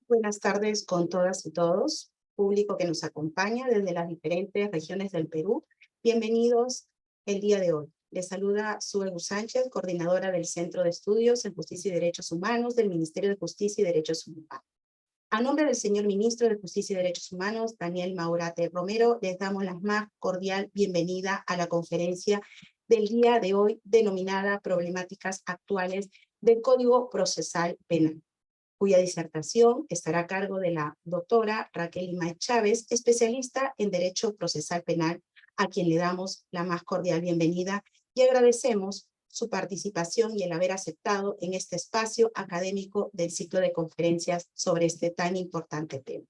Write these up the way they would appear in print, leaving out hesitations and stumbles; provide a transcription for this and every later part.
Buenas tardes con todas y todos, público que nos acompaña desde las diferentes regiones del Perú. Bienvenidos el día de hoy. Les saluda Sue Sánchez, coordinadora del Centro de Estudios en Justicia y Derechos Humanos del Ministerio de Justicia y Derechos Humanos. A nombre del señor Ministro de Justicia y Derechos Humanos, Daniel Maurate Romero, les damos la más cordial bienvenida a la conferencia del día de hoy denominada Problemáticas Actuales del Código Procesal Penal, cuya disertación estará a cargo de la doctora Raquel Imay Chávez, especialista en Derecho Procesal Penal, a quien le damos la más cordial bienvenida y agradecemos su participación y el haber aceptado en este espacio académico del ciclo de conferencias sobre este tan importante tema.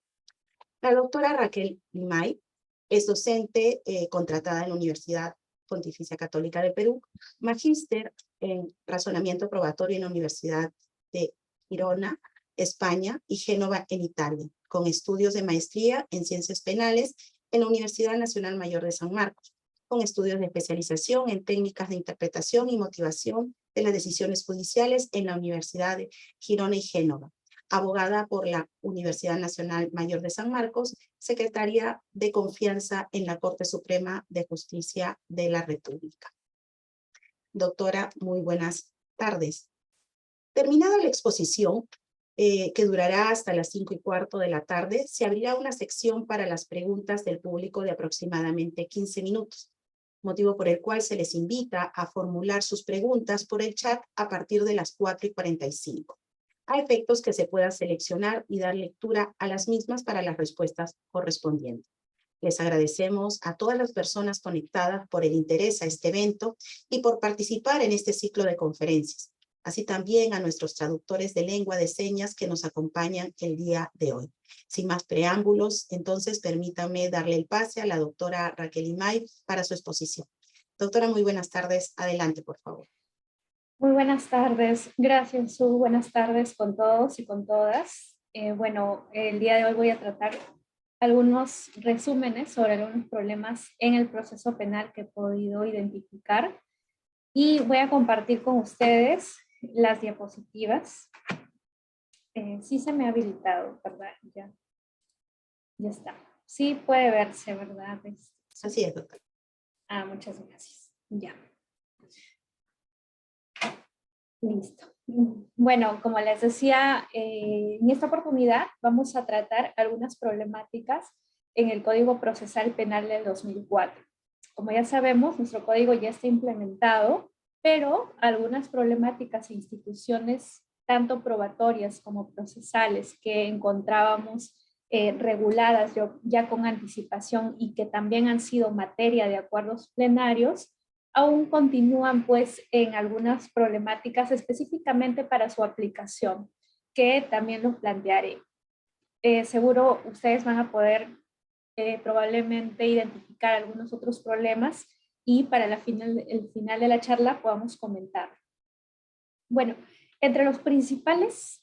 La doctora Raquel Imay es docente contratada en la Universidad Pontificia Católica de Perú, magíster en razonamiento probatorio en la Universidad de Girona, España, y Génova en Italia, con estudios de maestría en ciencias penales en la Universidad Nacional Mayor de San Marcos, con estudios de especialización en técnicas de interpretación y motivación de las decisiones judiciales en la Universidad de Girona y Génova, abogada por la Universidad Nacional Mayor de San Marcos, secretaria de confianza en la Corte Suprema de Justicia de la República. Doctora, muy buenas tardes. Terminada la exposición, que durará hasta las 5:15 de la tarde, se abrirá una sección para las preguntas del público de aproximadamente 15 minutos, motivo por el cual se les invita a formular sus preguntas por el chat a partir de las 4:45, a efectos que se pueda seleccionar y dar lectura a las mismas para las respuestas correspondientes. Les agradecemos a todas las personas conectadas por el interés a este evento y por participar en este ciclo de conferencias, así también a nuestros traductores de lengua de señas que nos acompañan el día de hoy. Sin más preámbulos, entonces permítanme darle el pase a la doctora Raquel Imay para su exposición. Doctora, muy buenas tardes. Adelante, por favor. Muy buenas tardes. Gracias, Su. Buenas tardes con todos y con todas. Bueno, el día de hoy voy a tratar algunos resúmenes sobre algunos problemas en el proceso penal que he podido identificar y voy a compartir con ustedes las diapositivas. Sí se me ha habilitado, ¿verdad? Ya está. Sí puede verse, ¿verdad? Así es, doctora. Muchas gracias. Ya. Listo. Bueno, como les decía, en esta oportunidad vamos a tratar algunas problemáticas en el Código Procesal Penal del 2004. Como ya sabemos, nuestro código ya está implementado, pero algunas problemáticas e instituciones, tanto probatorias como procesales, que encontrábamos reguladas ya con anticipación y que también han sido materia de acuerdos plenarios, aún continúan pues en algunas problemáticas específicamente para su aplicación, que también los plantearé. Seguro ustedes van a poder probablemente identificar algunos otros problemas y para el final de la charla podamos comentar. Bueno, entre los principales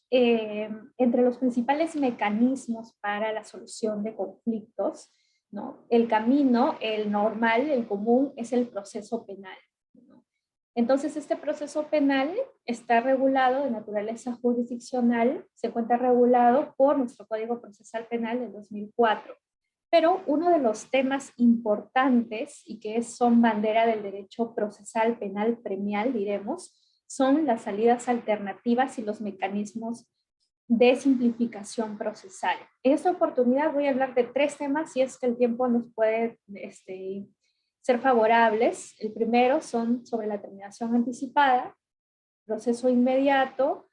mecanismos para la solución de conflictos, ¿no? El camino, el normal, el común, es el proceso penal, ¿no? Entonces, este proceso penal está regulado de naturaleza jurisdiccional, se encuentra regulado por nuestro Código Procesal Penal del 2004. Pero uno de los temas importantes y que son bandera del derecho procesal penal premial, diremos, son las salidas alternativas y los mecanismos de simplificación procesal. En esta oportunidad voy a hablar de 3 temas si es que el tiempo nos puede ser favorables. El primero son sobre la terminación anticipada, proceso inmediato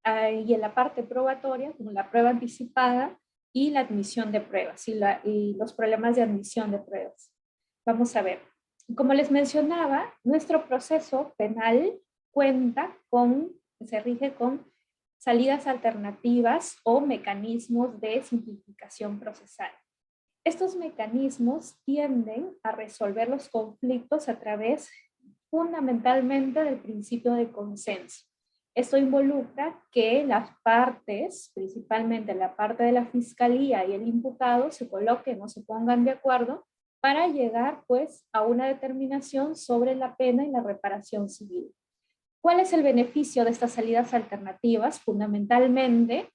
y en la parte probatoria, como la prueba anticipada y la admisión de pruebas y los problemas de admisión de pruebas. Vamos a ver. Como les mencionaba, nuestro proceso penal se rige con salidas alternativas o mecanismos de simplificación procesal. Estos mecanismos tienden a resolver los conflictos a través fundamentalmente del principio de consenso. Esto involucra que las partes, principalmente la parte de la fiscalía y el imputado, se coloquen o se pongan de acuerdo para llegar pues a una determinación sobre la pena y la reparación civil. ¿Cuál es el beneficio de estas salidas alternativas? Fundamentalmente,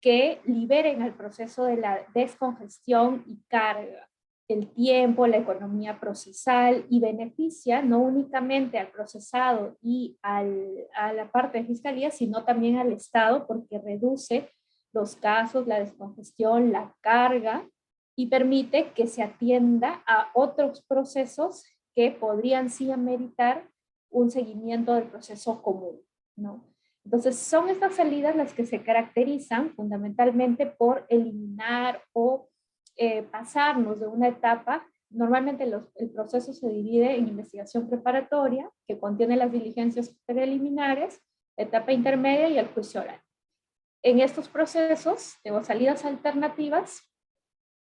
que liberen al proceso de la descongestión y carga el tiempo, la economía procesal y beneficia no únicamente al procesado y a la parte de fiscalía, sino también al Estado porque reduce los casos, la descongestión, la carga y permite que se atienda a otros procesos que podrían sí ameritar un seguimiento del proceso común, ¿no? Entonces, son estas salidas las que se caracterizan fundamentalmente por eliminar o pasarnos de una etapa. Normalmente el proceso se divide en investigación preparatoria, que contiene las diligencias preliminares, la etapa intermedia y el juicio oral. En estos procesos, o salidas alternativas,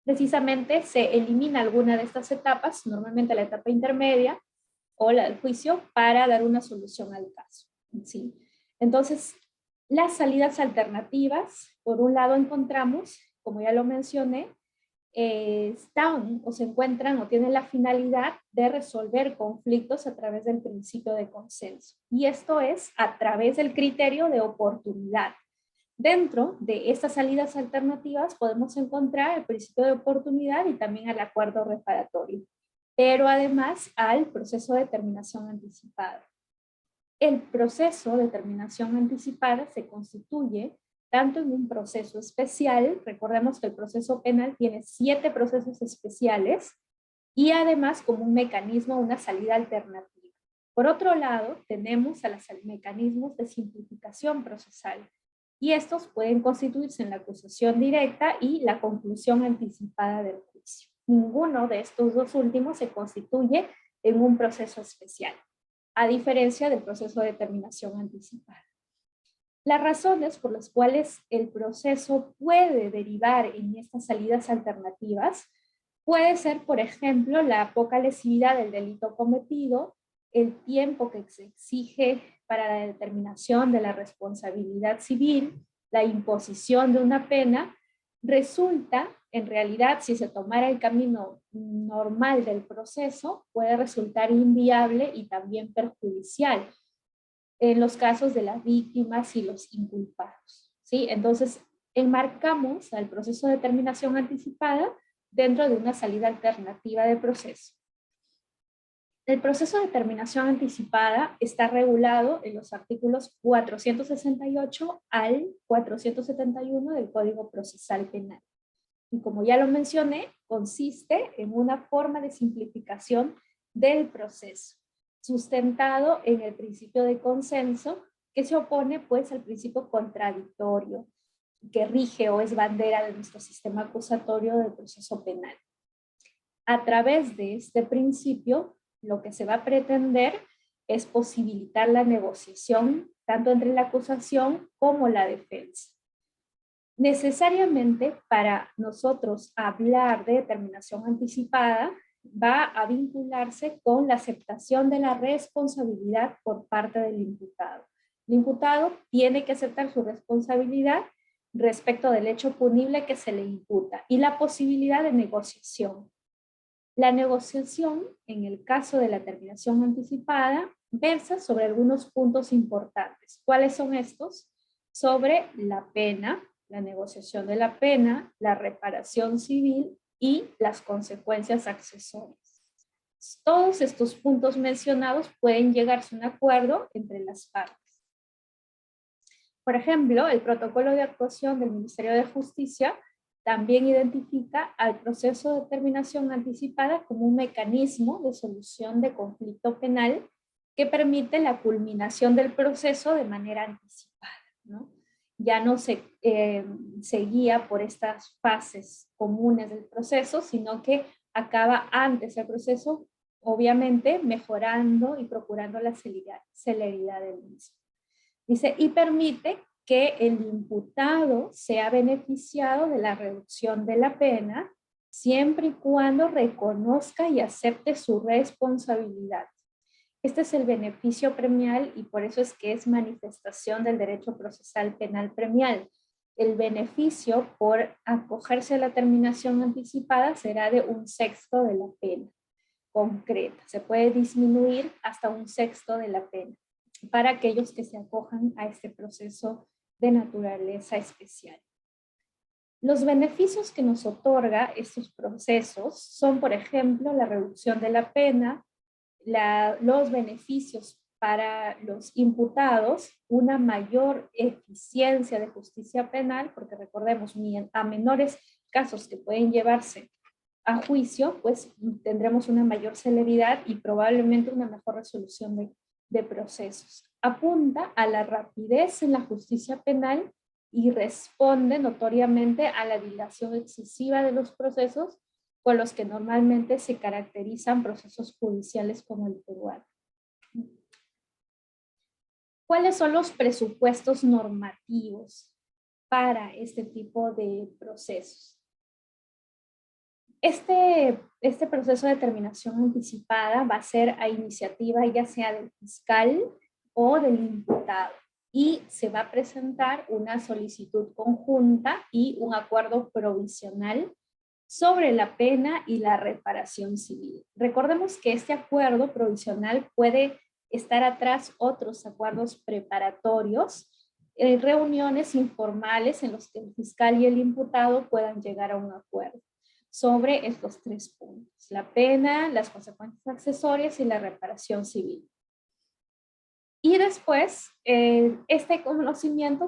precisamente se elimina alguna de estas etapas, normalmente la etapa intermedia o la del juicio, para dar una solución al caso, ¿sí? Entonces, las salidas alternativas, por un lado encontramos, como ya lo mencioné, están o se encuentran o tienen la finalidad de resolver conflictos a través del principio de consenso. Y esto es a través del criterio de oportunidad. Dentro de estas salidas alternativas podemos encontrar el principio de oportunidad y también el acuerdo reparatorio, pero además al proceso de terminación anticipada. El proceso de terminación anticipada se constituye tanto en un proceso especial, recordemos que el proceso penal tiene 7 procesos especiales, y además como un mecanismo, una salida alternativa. Por otro lado, tenemos a los mecanismos de simplificación procesal, y estos pueden constituirse en la acusación directa y la conclusión anticipada del juicio. Ninguno de estos dos últimos se constituye en un proceso especial, a diferencia del proceso de terminación anticipada. Las razones por las cuales el proceso puede derivar en estas salidas alternativas puede ser, por ejemplo, la poca lesividad del delito cometido, el tiempo que se exige para la determinación de la responsabilidad civil, la imposición de una pena. Resulta, en realidad, si se tomara el camino normal del proceso, puede resultar inviable y también perjudicial en los casos de las víctimas y los inculpados, ¿sí? Entonces, enmarcamos al proceso de terminación anticipada dentro de una salida alternativa de proceso. El proceso de terminación anticipada está regulado en los artículos 468 al 471 del Código Procesal Penal. Y como ya lo mencioné, consiste en una forma de simplificación del proceso, sustentado en el principio de consenso, que se opone pues al principio contradictorio, que rige o es bandera de nuestro sistema acusatorio del proceso penal. A través de este principio, lo que se va a pretender es posibilitar la negociación tanto entre la acusación como la defensa. Necesariamente para nosotros hablar de determinación anticipada va a vincularse con la aceptación de la responsabilidad por parte del imputado. El imputado tiene que aceptar su responsabilidad respecto del hecho punible que se le imputa y la posibilidad de negociación. La negociación, en el caso de la terminación anticipada, versa sobre algunos puntos importantes. ¿Cuáles son estos? Sobre la pena, la negociación de la pena, la reparación civil y las consecuencias accesorias. Todos estos puntos mencionados pueden llegarse a un acuerdo entre las partes. Por ejemplo, el protocolo de actuación del Ministerio de Justicia también identifica al proceso de terminación anticipada como un mecanismo de solución de conflicto penal que permite la culminación del proceso de manera anticipada, ¿no? Ya no se guía por estas fases comunes del proceso, sino que acaba antes del proceso, obviamente mejorando y procurando la celeridad del mismo. Dice, y permite que el imputado sea beneficiado de la reducción de la pena siempre y cuando reconozca y acepte su responsabilidad. Este es el beneficio premial y por eso es que es manifestación del derecho procesal penal premial. El beneficio por acogerse a la terminación anticipada será de 1/6 de la pena concreta. Se puede disminuir hasta 1/6 de la pena para aquellos que se acojan a este proceso de naturaleza especial. Los beneficios que nos otorga estos procesos son, por ejemplo, la reducción de la pena, los beneficios para los imputados, una mayor eficiencia de justicia penal, porque recordemos, a menores casos que pueden llevarse a juicio, pues tendremos una mayor celeridad y probablemente una mejor resolución de procesos. Apunta a la rapidez en la justicia penal y responde notoriamente a la dilación excesiva de los procesos con los que normalmente se caracterizan procesos judiciales como el peruano. ¿Cuáles son los presupuestos normativos para este tipo de procesos? Este proceso de determinación anticipada va a ser a iniciativa ya sea del fiscal o del imputado y se va a presentar una solicitud conjunta y un acuerdo provisional sobre la pena y la reparación civil. Recordemos que este acuerdo provisional puede estar atrás otros acuerdos preparatorios, reuniones informales en los que el fiscal y el imputado puedan llegar a un acuerdo sobre estos 3 puntos: la pena, las consecuencias accesorias y la reparación civil. Y después, este conocimiento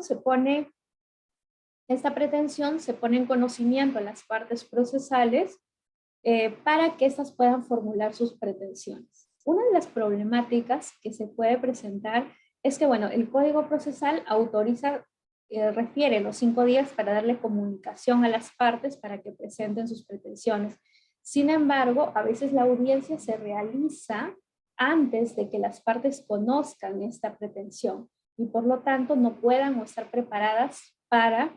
esta pretensión se pone en conocimiento a las partes procesales para que éstas puedan formular sus pretensiones. Una de las problemáticas que se puede presentar es que, bueno, el Código Procesal refiere los 5 días para darle comunicación a las partes para que presenten sus pretensiones. Sin embargo, a veces la audiencia se realiza antes de que las partes conozcan esta pretensión y por lo tanto no puedan o estar preparadas para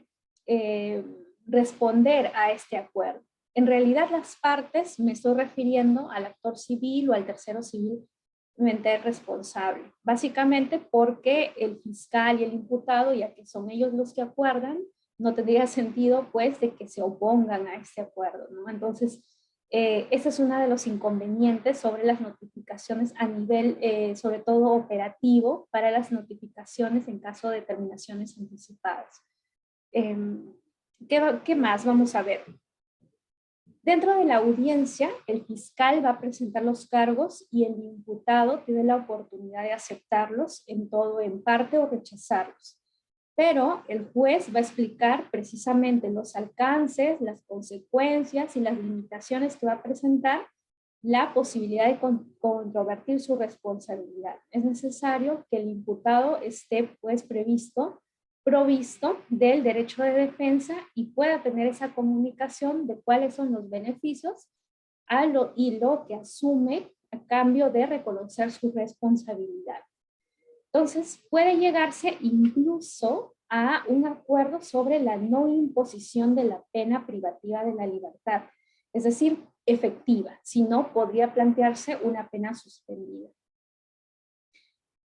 responder a este acuerdo. En realidad las partes, me estoy refiriendo al actor civil o al tercero civilmente responsable, básicamente porque el fiscal y el imputado, ya que son ellos los que acuerdan, no tendría sentido pues de que se opongan a este acuerdo, ¿no? Entonces, ese es uno de los inconvenientes sobre las notificaciones a nivel, sobre todo operativo, para las notificaciones en caso de determinaciones anticipadas. ¿Qué más vamos a ver? Dentro de la audiencia, el fiscal va a presentar los cargos y el imputado tiene la oportunidad de aceptarlos en todo, en parte, o rechazarlos. Pero el juez va a explicar precisamente los alcances, las consecuencias y las limitaciones que va a presentar la posibilidad de controvertir su responsabilidad. Es necesario que el imputado esté pues provisto del derecho de defensa y pueda tener esa comunicación de cuáles son los beneficios y lo que asume a cambio de reconocer su responsabilidad. Entonces, puede llegarse incluso a un acuerdo sobre la no imposición de la pena privativa de la libertad, es decir, efectiva, si no podría plantearse una pena suspendida.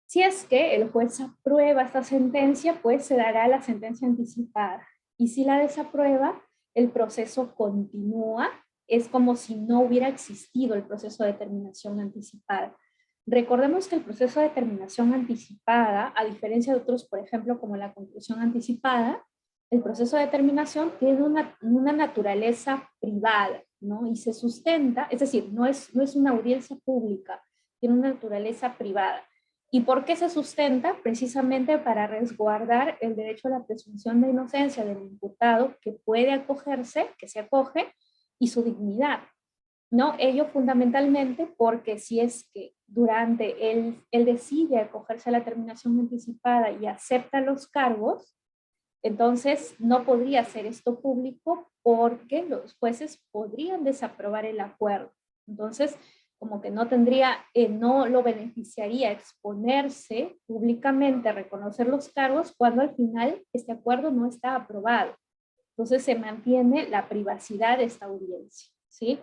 Si es que el juez aprueba esta sentencia, pues se dará la sentencia anticipada. Y si la desaprueba, el proceso continúa. Es como si no hubiera existido el proceso de determinación anticipada. Recordemos que el proceso de determinación anticipada, a diferencia de otros, por ejemplo, como la conclusión anticipada, el proceso de determinación tiene una naturaleza privada, ¿no? Y se sustenta, es decir, no es una audiencia pública, tiene una naturaleza privada. ¿Y por qué se sustenta? Precisamente para resguardar el derecho a la presunción de inocencia del imputado que puede acogerse, que se acoge, y su dignidad. ¿No? Ello fundamentalmente porque si es que durante él decide acogerse a la terminación anticipada y acepta los cargos, entonces no podría hacer esto público porque los jueces podrían desaprobar el acuerdo. Entonces, como que no lo beneficiaría exponerse públicamente a reconocer los cargos cuando al final este acuerdo no está aprobado. Entonces se mantiene la privacidad de esta audiencia, ¿sí?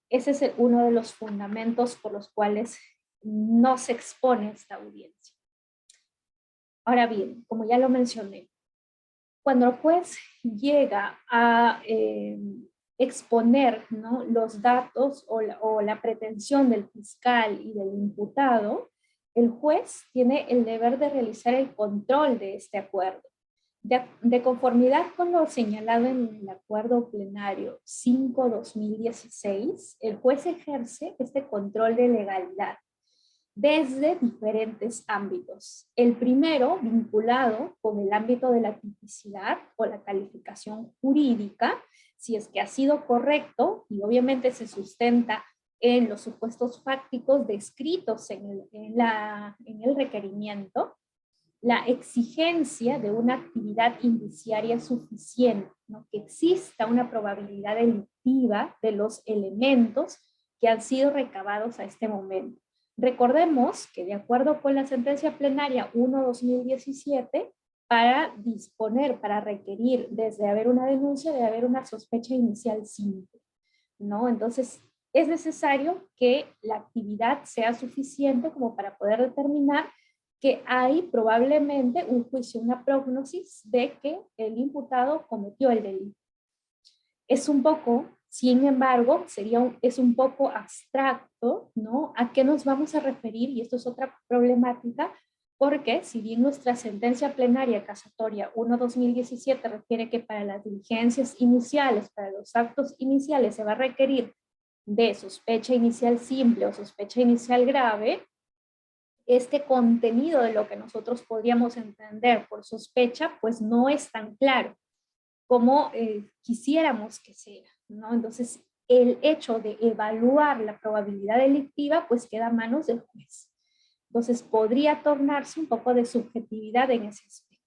Ese es uno de los fundamentos por los cuales no se expone esta audiencia. Ahora bien, como ya lo mencioné, cuando el juez llega a exponer, ¿no?, los datos o la pretensión del fiscal y del imputado, el juez tiene el deber de realizar el control de este acuerdo. De conformidad con lo señalado en el Acuerdo Plenario 5/2016, el juez ejerce este control de legalidad desde diferentes ámbitos. El primero, vinculado con el ámbito de la tipicidad o la calificación jurídica, si es que ha sido correcto y obviamente se sustenta en los supuestos fácticos descritos en el requerimiento, la exigencia de una actividad indiciaria suficiente, ¿no? Que exista una probabilidad delictiva de los elementos que han sido recabados a este momento. Recordemos que de acuerdo con la sentencia plenaria 1/2017, para disponer, para requerir desde haber una denuncia, debe haber una sospecha inicial simple, ¿no? Entonces, es necesario que la actividad sea suficiente como para poder determinar que hay probablemente un juicio, una prognosis de que el imputado cometió el delito. Es un poco, sin embargo, es un poco abstracto, ¿no? ¿A qué nos vamos a referir? Y esto es otra problemática, porque si bien nuestra sentencia plenaria casatoria 1/2017 refiere que para las diligencias iniciales, para los actos iniciales, se va a requerir de sospecha inicial simple o sospecha inicial grave, este contenido de lo que nosotros podríamos entender por sospecha, pues no es tan claro como quisiéramos que sea, ¿no? Entonces, el hecho de evaluar la probabilidad delictiva, pues queda a manos del juez. Entonces, podría tornarse un poco de subjetividad en ese aspecto.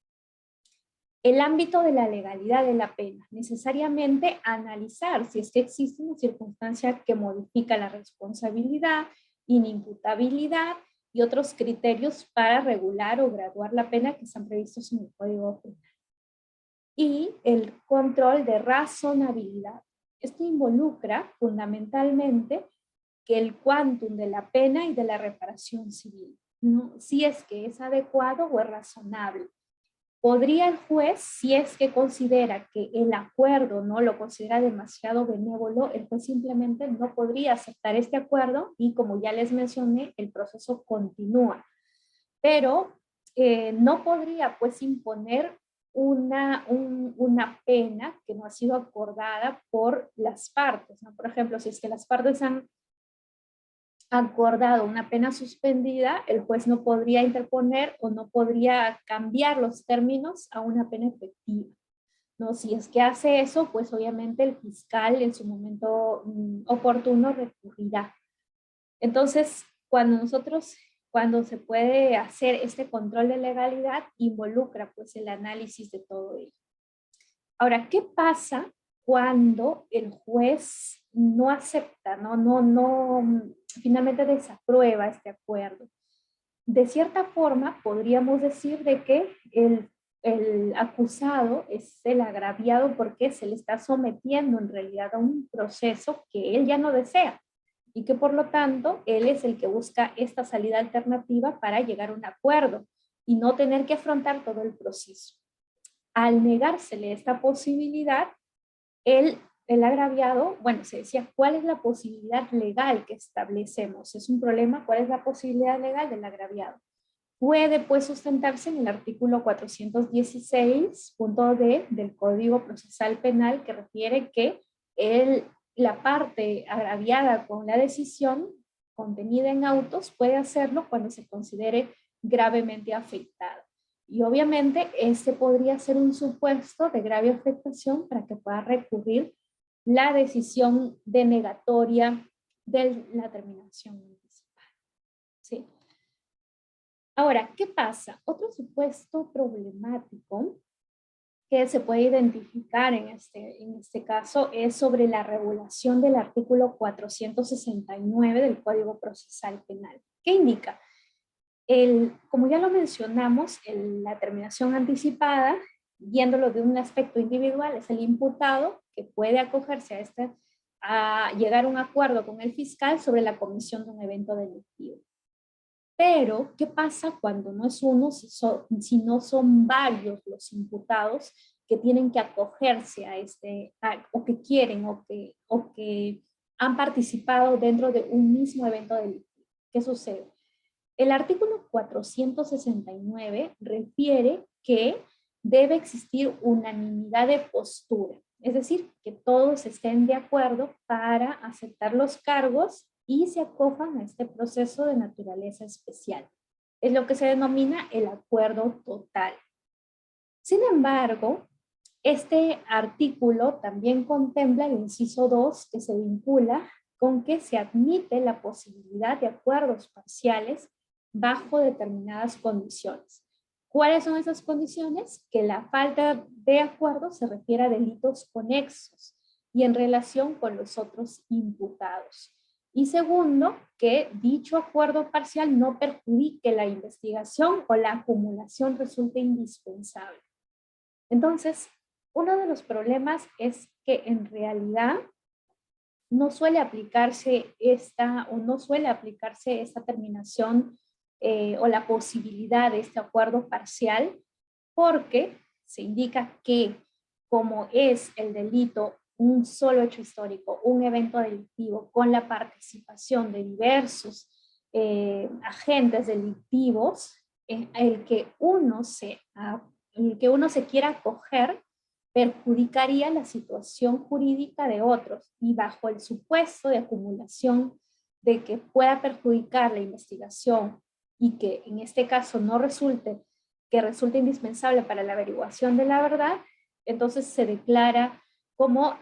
El ámbito de la legalidad de la pena, necesariamente analizar si es que existe una circunstancia que modifica la responsabilidad, inimputabilidad y otros criterios para regular o graduar la pena que están previstos en el Código Penal. Y el control de razonabilidad. Esto involucra fundamentalmente que el quantum de la pena y de la reparación civil, ¿no? Si es que es adecuado o es razonable. ¿Podría el juez, si es que considera que el acuerdo no lo considera demasiado benévolo, el juez simplemente no podría aceptar este acuerdo y, como ya les mencioné, el proceso continúa? Pero no podría pues imponer una pena que no ha sido acordada por las partes, ¿no? Por ejemplo, si es que las partes han acordado una pena suspendida, el juez no podría interponer o no podría cambiar los términos a una pena efectiva, ¿no? Si es que hace eso, pues obviamente el fiscal en su momento oportuno recurrirá. Entonces, cuando se puede hacer este control de legalidad, involucra pues el análisis de todo ello. Ahora, ¿qué pasa cuando el juez no acepta, finalmente desaprueba este acuerdo? De cierta forma, podríamos decir de que el acusado es el agraviado porque se le está sometiendo en realidad a un proceso que él ya no desea y que por lo tanto él es el que busca esta salida alternativa para llegar a un acuerdo y no tener que afrontar todo el proceso. Al negársele esta posibilidad, el agraviado, bueno, se decía, ¿cuál es la posibilidad legal que establecemos? Es un problema, ¿cuál es la posibilidad legal del agraviado? Puede pues sustentarse en el artículo 416.d del Código Procesal Penal, que refiere que la parte agraviada con la decisión contenida en autos puede hacerlo cuando se considere gravemente afectada. Y obviamente este podría ser un supuesto de grave afectación para que pueda recurrir la decisión denegatoria de la terminación municipal. ¿Sí? Ahora, ¿qué pasa? Otro supuesto problemático que se puede identificar en este caso es sobre la regulación del artículo 469 del Código Procesal Penal. ¿Qué indica? Como ya lo mencionamos, la terminación anticipada, viéndolo de un aspecto individual, es el imputado que puede acogerse a llegar a un acuerdo con el fiscal sobre la comisión de un evento delictivo. Pero, ¿qué pasa cuando no es uno, sino son varios los imputados que tienen que acogerse o que quieren o que han participado dentro de un mismo evento delictivo? ¿Qué sucede? El artículo 469 refiere que debe existir unanimidad de postura, es decir, que todos estén de acuerdo para aceptar los cargos y se acojan a este proceso de naturaleza especial. Es lo que se denomina el acuerdo total. Sin embargo, este artículo también contempla el inciso 2 que se vincula con que se admite la posibilidad de acuerdos parciales bajo determinadas condiciones. ¿Cuáles son esas condiciones? Que la falta de acuerdo se refiere a delitos conexos y en relación con los otros imputados. Y segundo, que dicho acuerdo parcial no perjudique la investigación o la acumulación resulte indispensable. Entonces, uno de los problemas es que en realidad no suele aplicarse esta terminación o la posibilidad de este acuerdo parcial, porque se indica que como es el delito un solo hecho histórico, un evento delictivo con la participación de diversos agentes delictivos, el que uno se quiera acoger perjudicaría la situación jurídica de otros y bajo el supuesto de acumulación de que pueda perjudicar la investigación y que en este caso no resulte indispensable para la averiguación de la verdad, entonces se declara como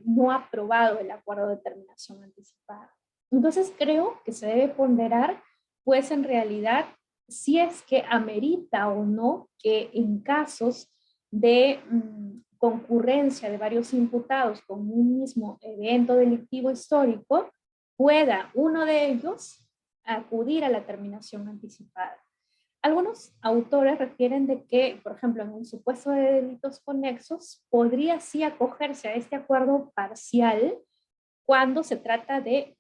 no aprobado el acuerdo de terminación anticipada. Entonces creo que se debe ponderar, pues en realidad, si es que amerita o no que en casos de concurrencia de varios imputados con un mismo evento delictivo histórico, pueda uno de ellos acudir a la terminación anticipada. Algunos autores refieren de que, por ejemplo, en un supuesto de delitos conexos, podría sí acogerse a este acuerdo parcial cuando se trata de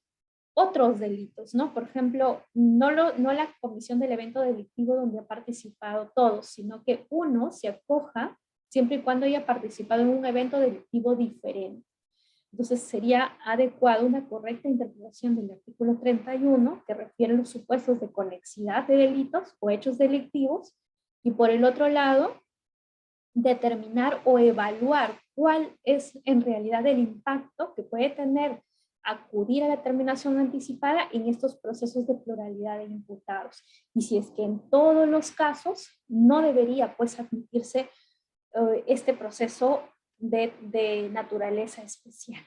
otros delitos, ¿no? Por ejemplo, no la comisión del evento delictivo donde ha participado todos, sino que uno se acoja siempre y cuando haya participado en un evento delictivo diferente. Entonces sería adecuada una correcta interpretación del artículo 31 que refiere a los supuestos de conexidad de delitos o hechos delictivos y por el otro lado determinar o evaluar cuál es en realidad el impacto que puede tener acudir a la terminación anticipada en estos procesos de pluralidad de imputados. Y si es que en todos los casos no debería pues admitirse este proceso de naturaleza especial.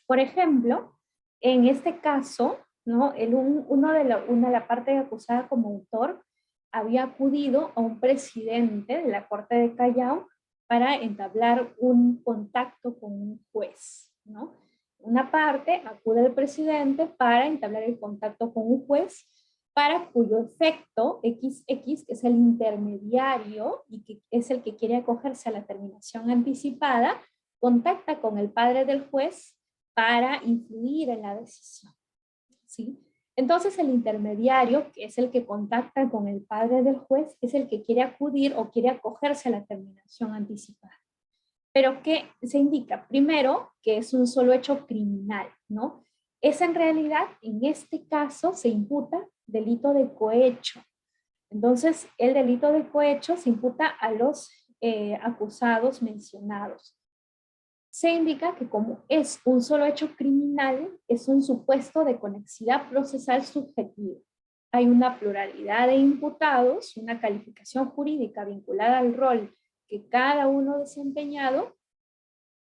Por ejemplo, en este caso, ¿no? La parte acusada como autor había acudido a un presidente de la Corte de Callao para entablar un contacto con un juez, ¿no? Una parte acude al presidente para entablar el contacto con un juez para cuyo efecto XX, que es el intermediario y que es el que quiere acogerse a la terminación anticipada, contacta con el padre del juez para influir en la decisión, ¿sí? Entonces el intermediario, que es el que contacta con el padre del juez, es el que quiere acudir o quiere acogerse a la terminación anticipada. Pero ¿qué se indica? Primero, que es un solo hecho criminal, ¿no? Es en realidad, en este caso, se imputa delito de cohecho. Entonces, el delito de cohecho se imputa a los acusados mencionados. Se indica que como es un solo hecho criminal, es un supuesto de conexidad procesal subjetiva. Hay una pluralidad de imputados, una calificación jurídica vinculada al rol que cada uno ha desempeñado,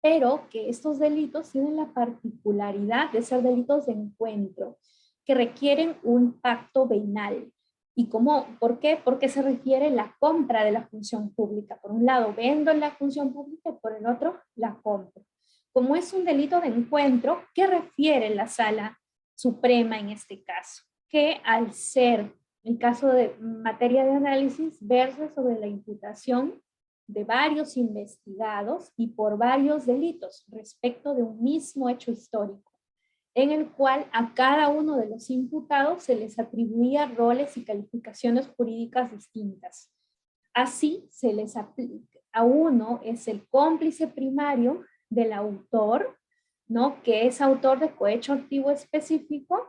pero que estos delitos tienen la particularidad de ser delitos de encuentro, que requieren un pacto venal. ¿Y por qué? Porque se refiere la compra de la función pública. Por un lado, vendo la función pública y por el otro, la compro. Como es un delito de encuentro, ¿qué refiere la Sala Suprema en este caso? Que al ser el caso de materia de análisis, verse sobre la imputación de varios investigados y por varios delitos respecto de un mismo hecho histórico, en el cual a cada uno de los imputados se les atribuía roles y calificaciones jurídicas distintas. Así se les aplica. A uno es el cómplice primario del autor, ¿no? Que es autor de cohecho activo específico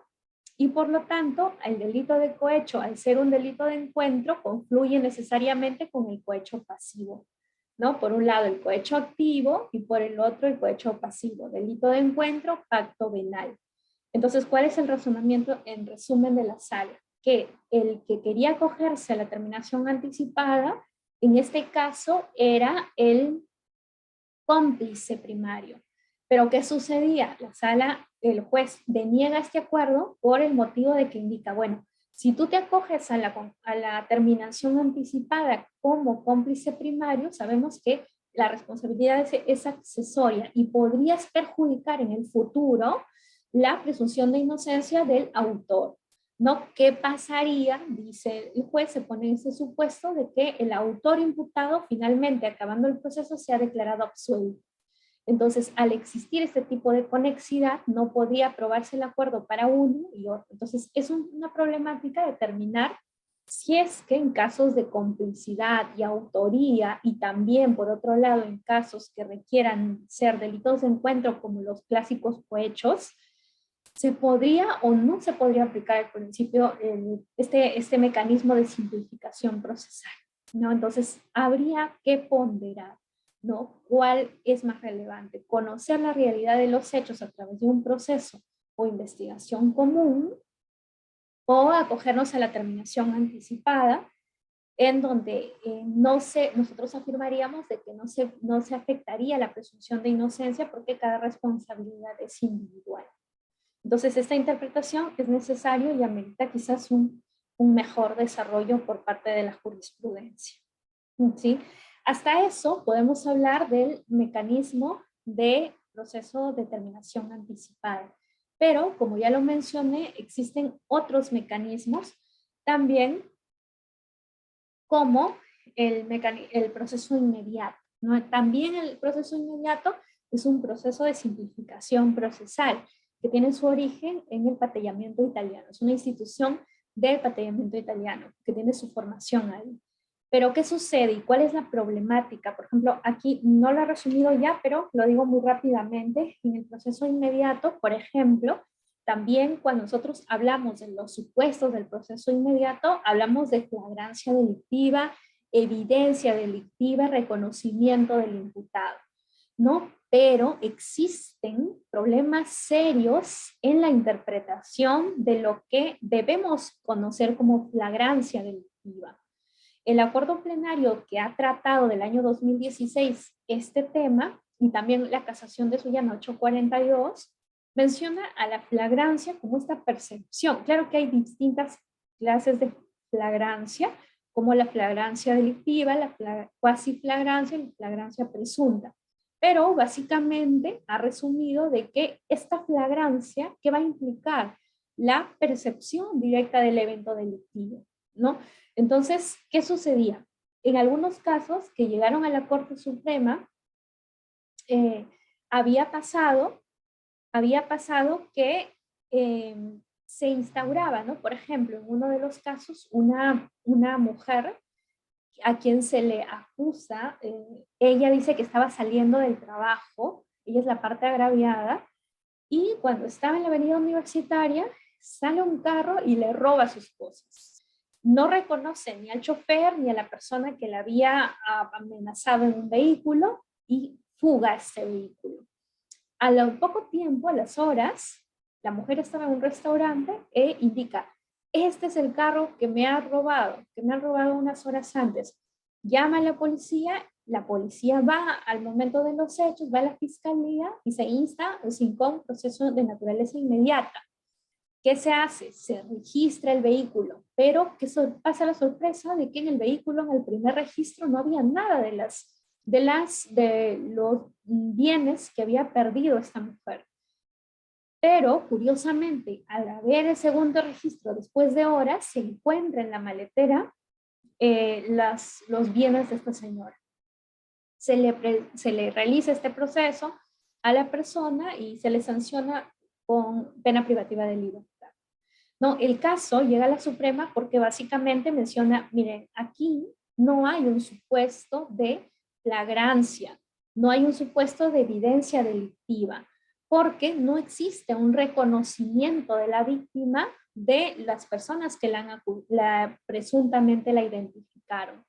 y por lo tanto el delito de cohecho, al ser un delito de encuentro, confluye necesariamente con el cohecho pasivo. ¿no? Por un lado el cohecho activo y por el otro el cohecho pasivo, delito de encuentro, pacto venal. Entonces, ¿cuál es el razonamiento en resumen de la sala? Que el que quería acogerse a la terminación anticipada, en este caso era el cómplice primario. Pero ¿qué sucedía? La sala, el juez deniega este acuerdo por el motivo de que indica, bueno, si tú te acoges a la terminación anticipada como cómplice primario, sabemos que la responsabilidad es accesoria y podrías perjudicar en el futuro la presunción de inocencia del autor. ¿No? ¿Qué pasaría? Dice el juez, se pone en ese supuesto de que el autor imputado finalmente, acabando el proceso, se ha declarado absuelto. Entonces, al existir este tipo de conexidad, no podría aprobarse el acuerdo para uno y otro. Entonces, es una problemática determinar si es que en casos de complicidad y autoría, y también, por otro lado, en casos que requieran ser delitos de encuentro, como los clásicos cohechos, ¿se podría o no se podría aplicar al principio este mecanismo de simplificación procesal? ¿No? Entonces, habría que ponderar, ¿no? ¿Cuál es más relevante? Conocer la realidad de los hechos a través de un proceso o investigación común, o acogernos a la terminación anticipada, en donde nosotros afirmaríamos de que no se afectaría la presunción de inocencia porque cada responsabilidad es individual. Entonces, esta interpretación es necesario y amerita quizás un mejor desarrollo por parte de la jurisprudencia. ¿Sí? Hasta eso podemos hablar del mecanismo de proceso de terminación anticipada. Pero, como ya lo mencioné, existen otros mecanismos también, como el proceso inmediato, ¿no? También el proceso inmediato es un proceso de simplificación procesal que tiene su origen en el patellamiento italiano. Es una institución del patellamiento italiano que tiene su formación ahí. Pero, ¿qué sucede y cuál es la problemática? Por ejemplo, aquí no lo he resumido ya, pero lo digo muy rápidamente. En el proceso inmediato, por ejemplo, también cuando nosotros hablamos de los supuestos del proceso inmediato, hablamos de flagrancia delictiva, evidencia delictiva, reconocimiento del imputado, ¿no? Pero existen problemas serios en la interpretación de lo que debemos conocer como flagrancia delictiva. El acuerdo plenario que ha tratado del año 2016 este tema, y también la casación de Suyana 842, menciona a la flagrancia como esta percepción. Claro que hay distintas clases de flagrancia, como la flagrancia delictiva, la cuasi flagrancia y la flagrancia presunta. Pero básicamente ha resumido de que esta flagrancia, ¿qué va a implicar? La percepción directa del evento delictivo, ¿no? Entonces, ¿qué sucedía? En algunos casos que llegaron a la Corte Suprema, había pasado que se instauraba, ¿no? Por ejemplo, en uno de los casos, una mujer a quien se le acusa, ella dice que estaba saliendo del trabajo, ella es la parte agraviada, y cuando estaba en la avenida Universitaria, sale un carro y le roba sus cosas. No reconoce ni al chofer ni a la persona que la había amenazado en un vehículo y fuga este vehículo. A poco tiempo, a las horas, la mujer estaba en un restaurante e indica: este es el carro que me han robado unas horas antes. Llama a la policía va al momento de los hechos, va a la fiscalía y se insta el SINCOM, proceso de naturaleza inmediata. ¿Qué se hace? Se registra el vehículo, pero pasa la sorpresa de que en el vehículo, en el primer registro, no había nada de los bienes que había perdido esta mujer. Pero, curiosamente, al haber el segundo registro después de horas, se encuentra en la maletera los bienes de esta señora. Se le realiza este proceso a la persona y se le sanciona con pena privativa de libertad. No, el caso llega a la Suprema porque básicamente menciona, miren, aquí no hay un supuesto de flagrancia, no hay un supuesto de evidencia delictiva, porque no existe un reconocimiento de la víctima de las personas que presuntamente la identificaron.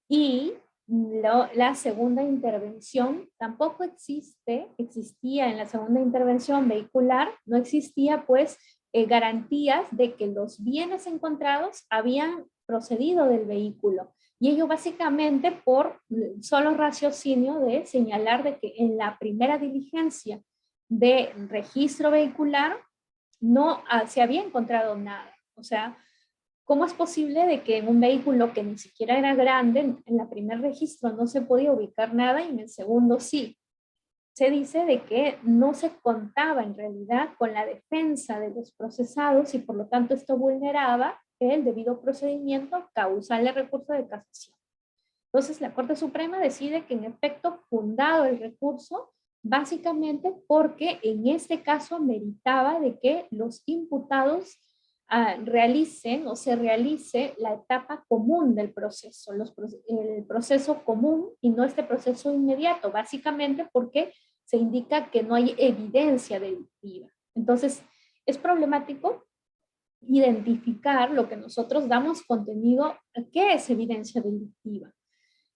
Y la segunda intervención tampoco existía en la segunda intervención vehicular, no existía pues garantías de que los bienes encontrados habían procedido del vehículo. Y ello básicamente por solo raciocinio de señalar de que en la primera diligencia de registro vehicular no se había encontrado nada. O sea, ¿cómo es posible de que en un vehículo que ni siquiera era grande, en la primer registro no se podía ubicar nada y en el segundo sí? Se dice de que no se contaba en realidad con la defensa de los procesados y por lo tanto esto vulneraba el debido procedimiento causal de recurso de casación. Entonces la Corte Suprema decide que en efecto fundado el recurso básicamente porque en este caso meritaba de que los imputados realicen o se realice la etapa común del proceso, el proceso común y no este proceso inmediato, básicamente porque se indica que no hay evidencia delictiva. Entonces, es problemático identificar lo que nosotros damos contenido, ¿qué es evidencia delictiva?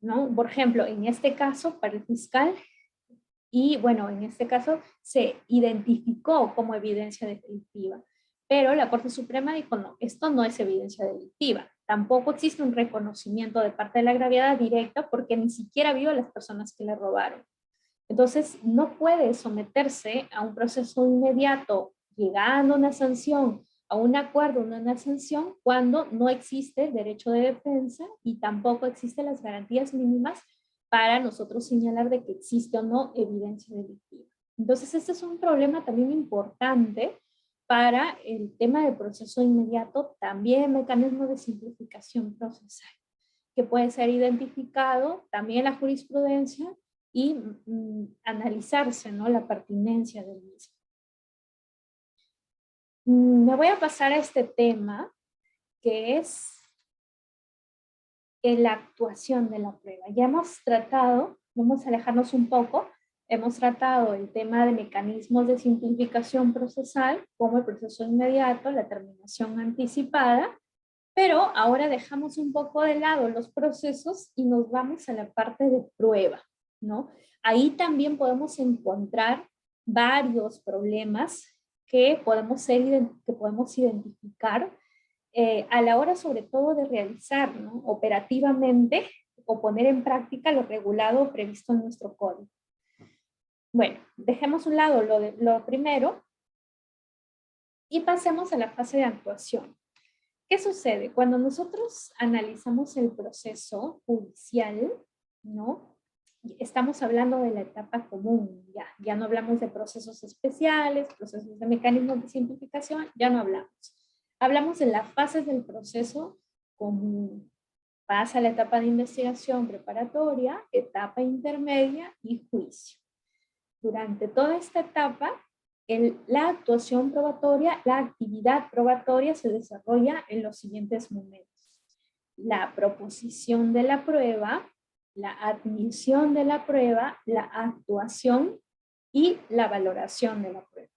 ¿No? Por ejemplo, en este caso, para el fiscal, y bueno, en este caso se identificó como evidencia delictiva, pero la Corte Suprema dijo, no, esto no es evidencia delictiva. Tampoco existe un reconocimiento de parte de la agraviada directa porque ni siquiera vio a las personas que le robaron. Entonces, no puede someterse a un proceso inmediato, llegando a una sanción, a un acuerdo, una sanción, cuando no existe derecho de defensa y tampoco existen las garantías mínimas para nosotros señalar de que existe o no evidencia delictiva. Entonces, este es un problema también importante para el tema de proceso inmediato, también mecanismo de simplificación procesal, que puede ser identificado también en la jurisprudencia y analizarse, ¿no?, la pertinencia del mismo. Me voy a pasar a este tema, que es la actuación de la prueba. Ya hemos tratado, vamos a alejarnos un poco, hemos tratado el tema de mecanismos de simplificación procesal, como el proceso inmediato, la terminación anticipada, pero ahora dejamos un poco de lado los procesos y nos vamos a la parte de prueba, ¿no? Ahí también podemos encontrar varios problemas que podemos identificar a la hora sobre todo de realizar, ¿no?, operativamente o poner en práctica lo regulado o previsto en nuestro código. Bueno, dejemos a un lado lo primero y pasemos a la fase de actuación. ¿Qué sucede? Cuando nosotros analizamos el proceso judicial, ¿no?, estamos hablando de la etapa común, ya no hablamos de procesos especiales, procesos de mecanismos de simplificación, ya no hablamos. Hablamos de las fases del proceso común. Pasa la etapa de investigación preparatoria, etapa intermedia y juicio. Durante toda esta etapa, la actuación probatoria, la actividad probatoria se desarrolla en los siguientes momentos: la proposición de la prueba, la admisión de la prueba, la actuación y la valoración de la prueba.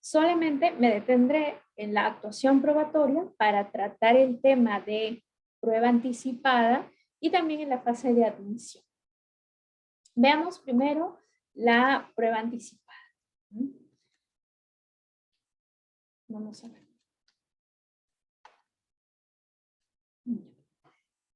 Solamente me detendré en la actuación probatoria para tratar el tema de prueba anticipada y también en la fase de admisión. Veamos primero la prueba anticipada. Vamos a ver.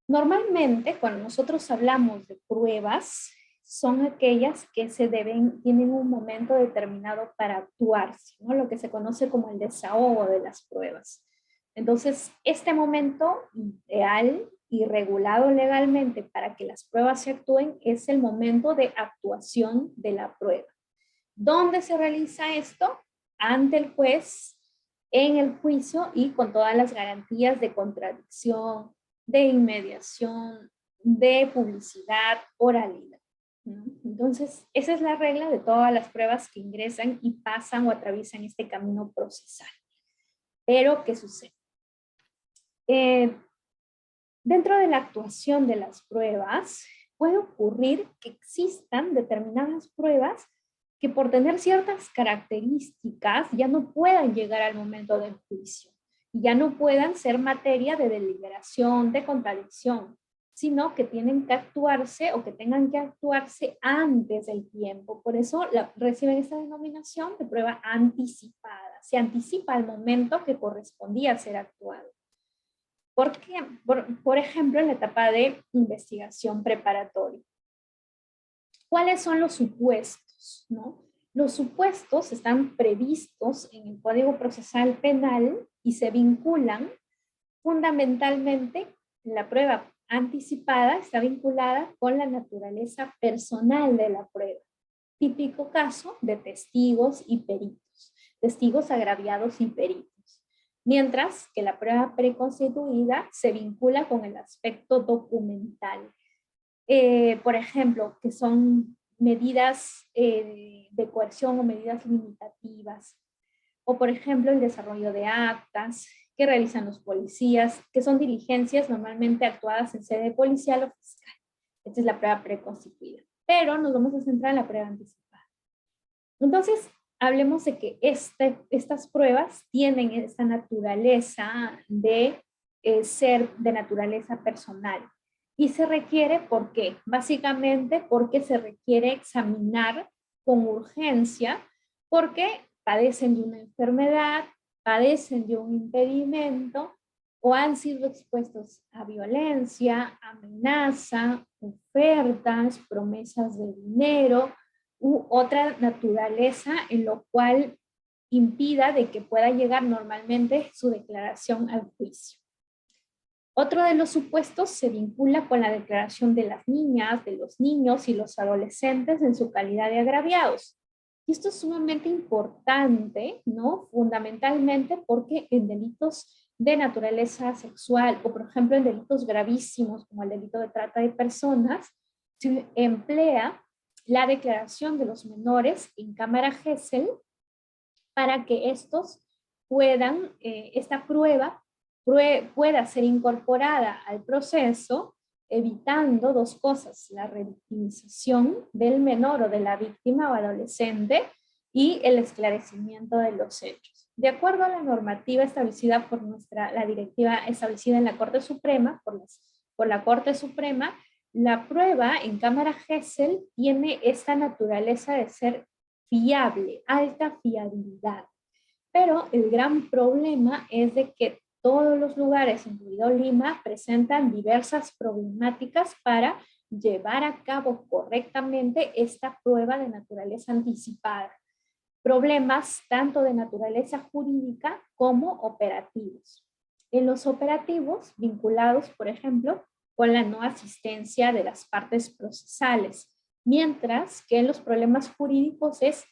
Normalmente, cuando nosotros hablamos de pruebas, son aquellas que tienen un momento determinado para actuarse, ¿no?, lo que se conoce como el desahogo de las pruebas. Entonces, este momento ideal y regulado legalmente para que las pruebas se actúen es el momento de actuación de la prueba. ¿Dónde se realiza esto? Ante el juez, en el juicio y con todas las garantías de contradicción, de inmediación, de publicidad, oralidad, ¿no? Entonces, esa es la regla de todas las pruebas que ingresan y pasan o atraviesan este camino procesal. Pero, ¿qué sucede? Dentro de la actuación de las pruebas, puede ocurrir que existan determinadas pruebas que por tener ciertas características ya no puedan llegar al momento del juicio y ya no puedan ser materia de deliberación, de contradicción. sino que tienen que actuarse o que tengan que actuarse antes del tiempo. Por eso reciben esta denominación de prueba anticipada. Se anticipa al momento que correspondía ser actuado. ¿Por qué? Por ejemplo, en la etapa de investigación preparatoria. ¿Cuáles son los supuestos? ¿No? Los supuestos están previstos en el Código Procesal Penal y se vinculan fundamentalmente. La prueba anticipada está vinculada con la naturaleza personal de la prueba. Típico caso de testigos y peritos, testigos agraviados y peritos. Mientras que la prueba preconstituida se vincula con el aspecto documental. Por ejemplo, que son medidas de coerción o medidas limitativas. O por ejemplo, el desarrollo de actas que realizan los policías, que son diligencias normalmente actuadas en sede policial o fiscal. Esta es la prueba preconstituida. Pero nos vamos a centrar en la prueba anticipada. Entonces, hablemos de que estas pruebas tienen esta naturaleza de ser de naturaleza personal. Y se requiere, ¿por qué? Básicamente porque se requiere examinar con urgencia, porque padecen de una enfermedad, padecen de un impedimento o han sido expuestos a violencia, amenaza, ofertas, promesas de dinero u otra naturaleza en lo cual impida de que pueda llegar normalmente su declaración al juicio. Otro de los supuestos se vincula con la declaración de las niñas, de los niños y los adolescentes en su calidad de agraviados. Y esto es sumamente importante, ¿no? Fundamentalmente porque en delitos de naturaleza sexual o, por ejemplo, en delitos gravísimos como el delito de trata de personas, se emplea la declaración de los menores en cámara Gesell para que estos puedan, esta prueba pueda ser incorporada al proceso, evitando dos cosas: la revictimización del menor o de la víctima o adolescente y el esclarecimiento de los hechos. De acuerdo a la normativa establecida por la directiva establecida en la Corte Suprema, por la Corte Suprema, la prueba en cámara Gesell tiene esta naturaleza de ser fiable, alta fiabilidad. Pero el gran problema es de que todos los lugares, incluido Lima, presentan diversas problemáticas para llevar a cabo correctamente esta prueba de naturaleza anticipada. Problemas tanto de naturaleza jurídica como operativos. En los operativos, vinculados, por ejemplo, con la no asistencia de las partes procesales, mientras que en los problemas jurídicos es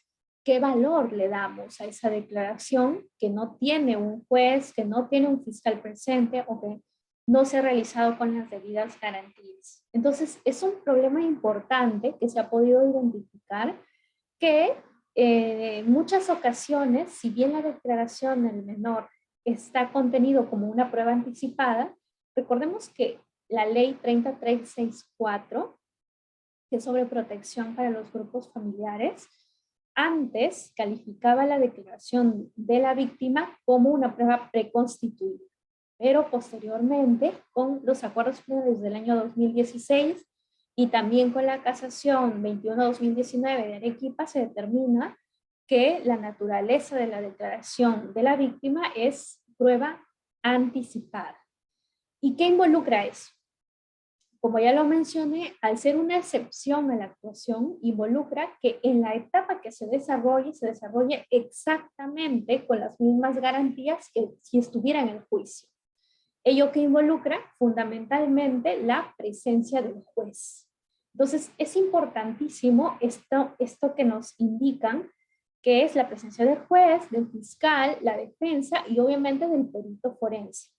¿qué valor le damos a esa declaración que no tiene un juez, que no tiene un fiscal presente o que no se ha realizado con las debidas garantías? Entonces, es un problema importante que se ha podido identificar, que en muchas ocasiones, si bien la declaración del menor está contenido como una prueba anticipada, recordemos que la ley 30364, que es sobre protección para los grupos familiares, antes calificaba la declaración de la víctima como una prueba preconstituida, pero posteriormente, con los acuerdos plenarios del año 2016 y también con la casación 21-2019 de Arequipa, se determina que la naturaleza de la declaración de la víctima es prueba anticipada. ¿Y qué involucra eso? Como ya lo mencioné, al ser una excepción a la actuación, involucra que en la etapa que se desarrolle exactamente con las mismas garantías que si estuviera en el juicio. Ello que involucra fundamentalmente la presencia del juez. Entonces, es importantísimo esto que nos indican, que es la presencia del juez, del fiscal, la defensa y obviamente del perito forense.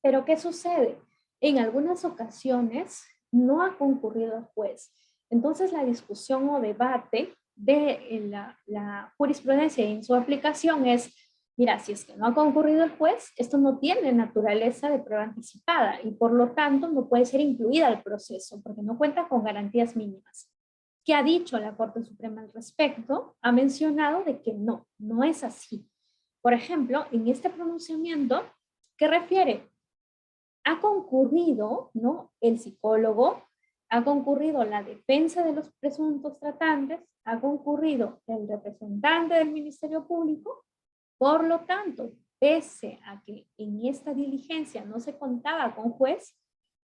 Pero, ¿qué sucede? En algunas ocasiones no ha concurrido el juez. Entonces la discusión o debate de la jurisprudencia en su aplicación es, mira, si es que no ha concurrido el juez, esto no tiene naturaleza de prueba anticipada y por lo tanto no puede ser incluida al proceso porque no cuenta con garantías mínimas. ¿Qué ha dicho la Corte Suprema al respecto? Ha mencionado de que no es así. Por ejemplo, en este pronunciamiento, ¿qué refiere? ha concurrido, ¿no?, el psicólogo, ha concurrido la defensa de los presuntos tratantes, ha concurrido el representante del Ministerio Público. Por lo tanto, pese a que en esta diligencia no se contaba con juez,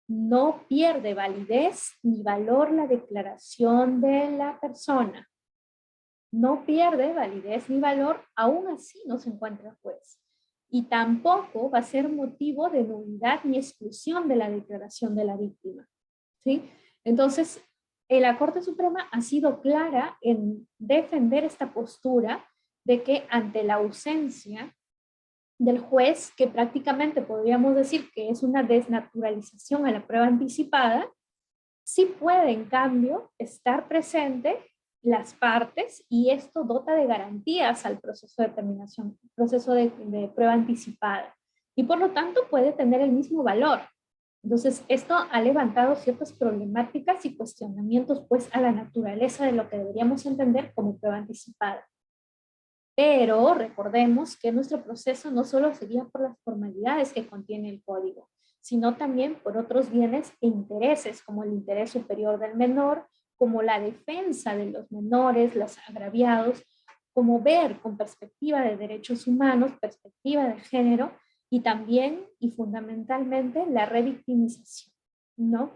no pierde validez ni valor la declaración de la persona. No pierde validez ni valor, aún así no se encuentra juez. Y tampoco va a ser motivo de nulidad ni exclusión de la declaración de la víctima, ¿sí? Entonces, la Corte Suprema ha sido clara en defender esta postura de que ante la ausencia del juez, que prácticamente podríamos decir que es una desnaturalización a la prueba anticipada, sí puede, en cambio, estar presente las partes y esto dota de garantías al proceso de determinación, proceso de prueba anticipada. Y por lo tanto puede tener el mismo valor. Entonces, esto ha levantado ciertas problemáticas y cuestionamientos pues a la naturaleza de lo que deberíamos entender como prueba anticipada. Pero recordemos que nuestro proceso no solo sería por las formalidades que contiene el código, sino también por otros bienes e intereses, como el interés superior del menor, como la defensa de los menores, los agraviados, como ver con perspectiva de derechos humanos, perspectiva de género, y también y fundamentalmente la revictimización, ¿no?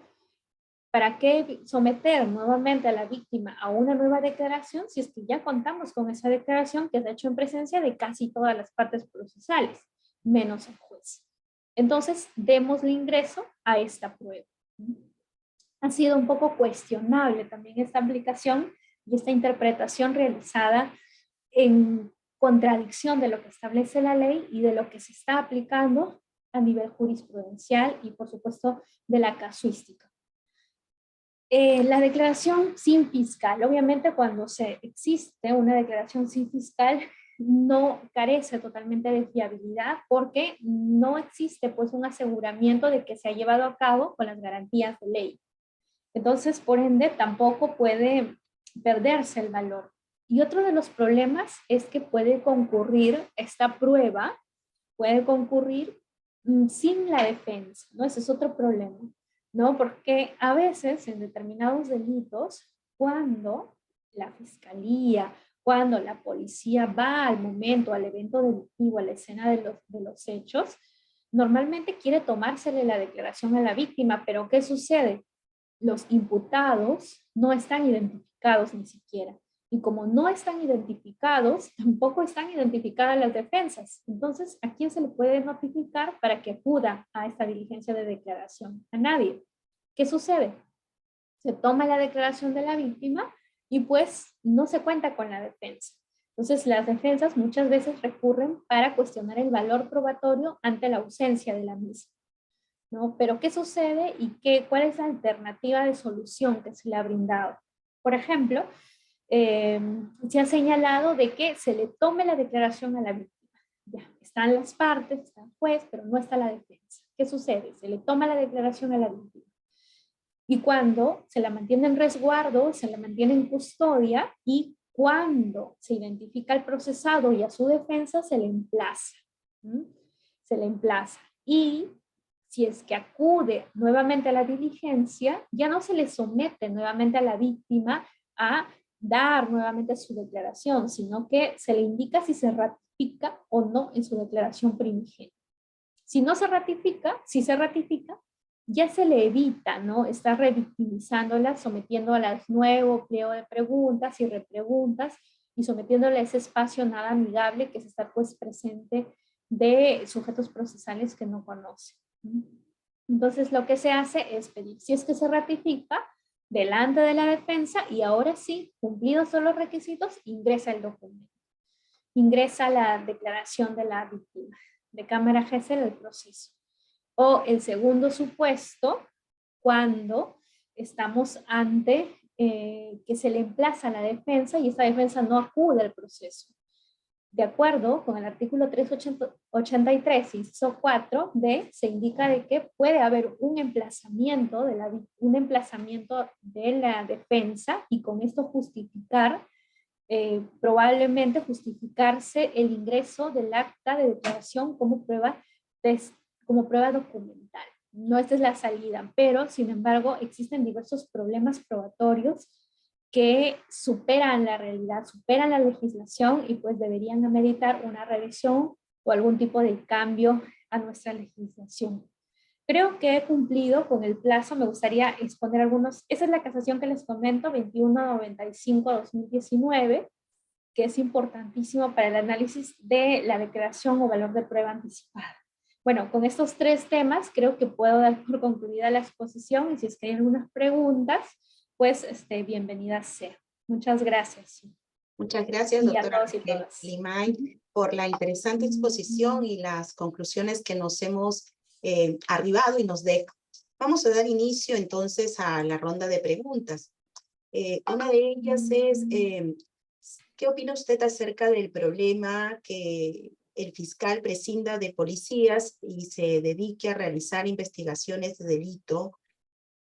¿Para qué someter nuevamente a la víctima a una nueva declaración si es que ya contamos con esa declaración que se ha hecho en presencia de casi todas las partes procesales, menos el juez? Entonces, démosle ingreso a esta prueba. Ha sido un poco cuestionable también esta aplicación y esta interpretación realizada en contradicción de lo que establece la ley y de lo que se está aplicando a nivel jurisprudencial y, por supuesto, de la casuística. La declaración sin fiscal, obviamente cuando existe una declaración sin fiscal no carece totalmente de fiabilidad porque no existe pues un aseguramiento de que se ha llevado a cabo con las garantías de ley. Entonces, por ende, tampoco puede perderse el valor. Y otro de los problemas es que puede concurrir esta prueba, puede concurrir sin la defensa, ¿no? Ese es otro problema, ¿no? Porque a veces en determinados delitos, cuando la fiscalía, cuando la policía va al momento, al evento delictivo, a la escena de los hechos, normalmente quiere tomársele la declaración a la víctima, pero ¿qué sucede? Los imputados no están identificados ni siquiera. Y como no están identificados, tampoco están identificadas las defensas. Entonces, ¿a quién se le puede notificar para que acuda a esta diligencia de declaración? A nadie. ¿Qué sucede? Se toma la declaración de la víctima y pues no se cuenta con la defensa. Entonces, las defensas muchas veces recurren para cuestionar el valor probatorio ante la ausencia de la misma, ¿no? Pero ¿qué sucede y cuál es la alternativa de solución que se le ha brindado? Por ejemplo, se ha señalado de que se le tome la declaración a la víctima. Ya, están las partes, está el juez, pero no está la defensa. ¿Qué sucede? Se le toma la declaración a la víctima. Y cuando se la mantiene en resguardo, se la mantiene en custodia y cuando se identifica al procesado y a su defensa, se le emplaza. Se le emplaza. Y si es que acude nuevamente a la diligencia, ya no se le somete nuevamente a la víctima a dar nuevamente su declaración, sino que se le indica si se ratifica o no en su declaración primigenia. Si no se ratifica, si se ratifica, ya se le evita, ¿no? Está revictimizándola, sometiéndola al nuevo pliego de preguntas y repreguntas y sometiéndola a ese espacio nada amigable que es estar pues presente de sujetos procesales que no conoce. Entonces lo que se hace es pedir, si es que se ratifica, delante de la defensa y ahora sí, cumplidos todos los requisitos, ingresa el documento. Ingresa la declaración de la víctima, de cámara gesell el proceso. O el segundo supuesto, cuando estamos ante que se le emplaza a la defensa y esta defensa no acude al proceso. De acuerdo con el artículo 383, inciso 4 se indica de que puede haber un emplazamiento de la defensa y con esto justificar, probablemente justificarse el ingreso del acta de declaración como prueba documental, no esta es la salida, pero sin embargo existen diversos problemas probatorios que superan la realidad, superan la legislación y pues deberían ameritar una revisión o algún tipo de cambio a nuestra legislación. Creo que he cumplido con el plazo, me gustaría exponer algunos, esa es la casación que les comento, 2195-2019, que es importantísimo para el análisis de la declaración o valor de prueba anticipada. Bueno, con estos tres temas creo que puedo dar por concluida la exposición y si es que hay algunas preguntas, pues bienvenidas sea. Muchas gracias. Muchas gracias, Y a doctora todos y todas. Limay, por la interesante exposición y las conclusiones que nos hemos arribado y nos deja. Vamos a dar inicio entonces a la ronda de preguntas. Una de ellas es, ¿qué opina usted acerca del problema que el fiscal prescinda de policías y se dedique a realizar investigaciones de delito,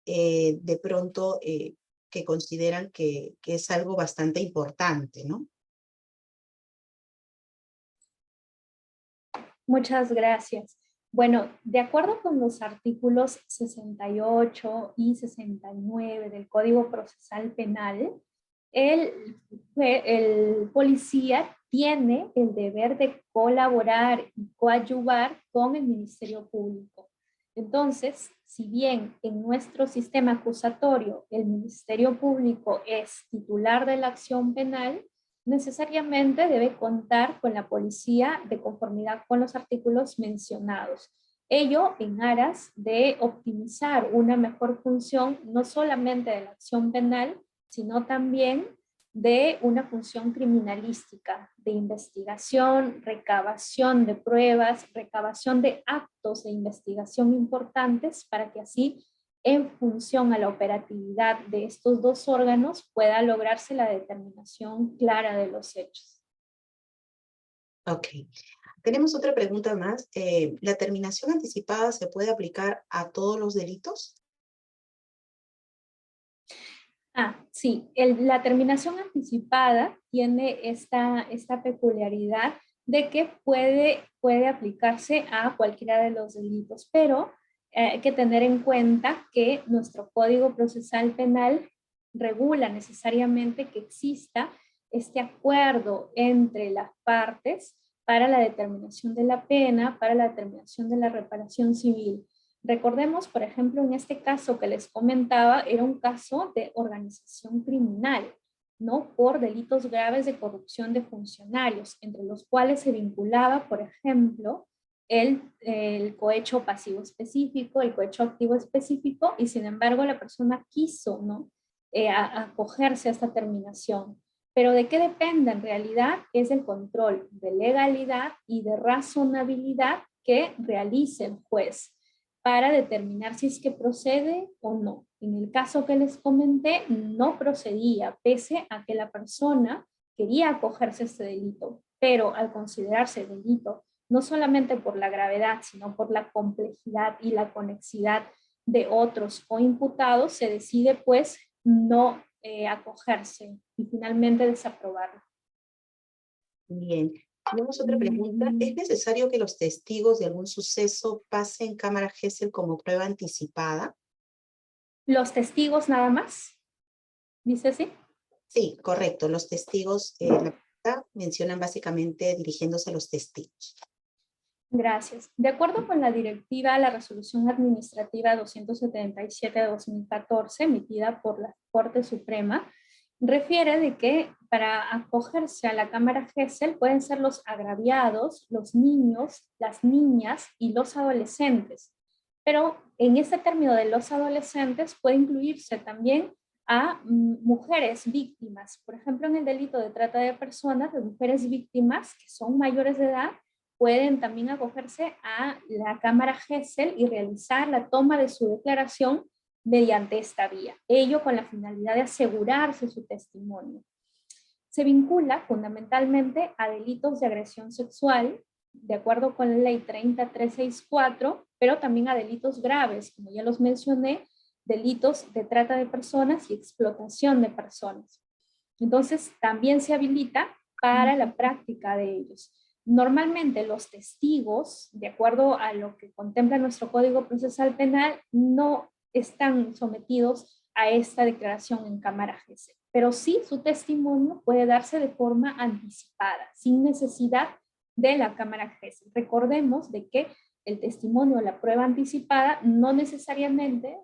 de pronto que consideran que es algo bastante importante, ¿no? Muchas gracias. Bueno, de acuerdo con los artículos 68 y 69 del Código Procesal Penal, el policía tiene el deber de colaborar y coadyuvar con el Ministerio Público. Entonces, si bien en nuestro sistema acusatorio el Ministerio Público es titular de la acción penal, necesariamente debe contar con la policía de conformidad con los artículos mencionados. Ello en aras de optimizar una mejor función no solamente de la acción penal, sino también de una función criminalística, de investigación, recabación de pruebas, recabación de actos de investigación importantes para que así, en función a la operatividad de estos dos órganos, pueda lograrse la determinación clara de los hechos. Ok. Tenemos otra pregunta más. ¿La terminación anticipada se puede aplicar a todos los delitos? Sí, la terminación anticipada tiene esta peculiaridad de que puede aplicarse a cualquiera de los delitos, pero hay que tener en cuenta que nuestro Código Procesal Penal regula necesariamente que exista este acuerdo entre las partes para la determinación de la pena, para la determinación de la reparación civil. Recordemos, por ejemplo, en este caso que les comentaba, era un caso de organización criminal, ¿no? Por delitos graves de corrupción de funcionarios, entre los cuales se vinculaba, por ejemplo, el cohecho pasivo específico, el cohecho activo específico, y sin embargo la persona quiso, ¿no? Acogerse a esta terminación. Pero ¿de qué depende en realidad? Es el control de legalidad y de razonabilidad que realice el juez para determinar si es que procede o no. En el caso que les comenté, no procedía, pese a que la persona quería acogerse a este delito, pero al considerarse delito, no solamente por la gravedad, sino por la complejidad y la conexidad de otros o imputados, se decide pues no acogerse y finalmente desaprobarlo. Bien. Tenemos otra pregunta. ¿Es necesario que los testigos de algún suceso pasen cámara Gesell como prueba anticipada? ¿Los testigos nada más? ¿Dice así? Sí, correcto. Los testigos, la pregunta mencionan básicamente dirigiéndose a los testigos. Gracias. De acuerdo con la directiva, la resolución administrativa 277 de 2014, emitida por la Corte Suprema, refiere de que para acogerse a la Cámara Gesell pueden ser los agraviados, los niños, las niñas y los adolescentes. Pero en este término de los adolescentes puede incluirse también a mujeres víctimas. Por ejemplo, en el delito de trata de personas, de mujeres víctimas que son mayores de edad, pueden también acogerse a la Cámara Gesell y realizar la toma de su declaración mediante esta vía. Ello con la finalidad de asegurarse su testimonio. Se vincula fundamentalmente a delitos de agresión sexual, de acuerdo con la ley 30364, pero también a delitos graves, como ya los mencioné, delitos de trata de personas y explotación de personas. Entonces, también se habilita para la práctica de ellos. Normalmente los testigos, de acuerdo a lo que contempla nuestro Código Procesal Penal, no están sometidos a esta declaración en cámara GC, pero sí su testimonio puede darse de forma anticipada, sin necesidad de la cámara GC. Recordemos de que el testimonio o la prueba anticipada no necesariamente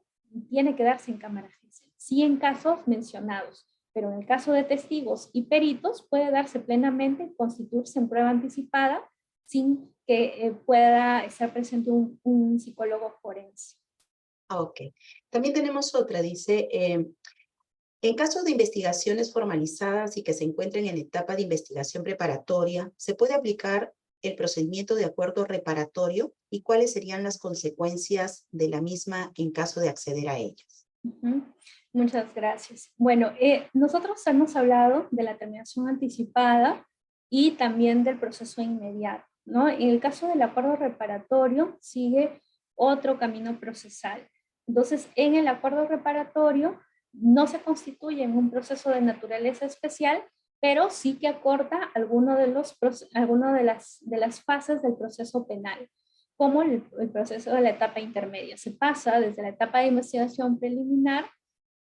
tiene que darse en cámara GC, sí en casos mencionados, pero en el caso de testigos y peritos puede darse plenamente y constituirse en prueba anticipada sin que pueda estar presente un psicólogo forense. Ok. También tenemos otra, dice, en caso de investigaciones formalizadas y que se encuentren en etapa de investigación preparatoria, ¿se puede aplicar el procedimiento de acuerdo reparatorio y cuáles serían las consecuencias de la misma en caso de acceder a ellas? Muchas gracias. Bueno, nosotros hemos hablado de la terminación anticipada y también del proceso inmediato, ¿no? En el caso del acuerdo reparatorio sigue otro camino procesal. Entonces, en el acuerdo reparatorio no se constituye en un proceso de naturaleza especial, pero sí que acorta alguno de las fases del proceso penal, como el proceso de la etapa intermedia. Se pasa desde la etapa de investigación preliminar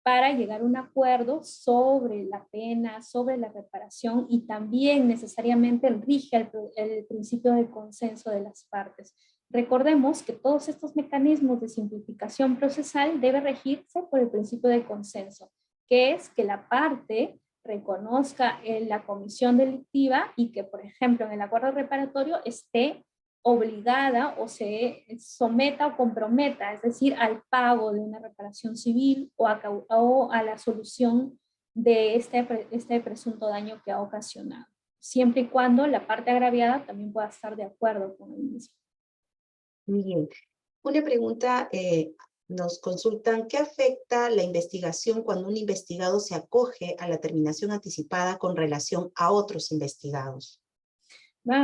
para llegar a un acuerdo sobre la pena, sobre la reparación, y también necesariamente rige el principio de consenso de las partes. Recordemos que todos estos mecanismos de simplificación procesal deben regirse por el principio de consenso, que es que la parte reconozca la comisión delictiva y que, por ejemplo, en el acuerdo reparatorio esté obligada o se someta o comprometa, es decir, al pago de una reparación civil o a la solución de este presunto daño que ha ocasionado, siempre y cuando la parte agraviada también pueda estar de acuerdo con el mismo. Bien. Una pregunta, nos consultan, ¿qué afecta la investigación cuando un investigado se acoge a la terminación anticipada con relación a otros investigados?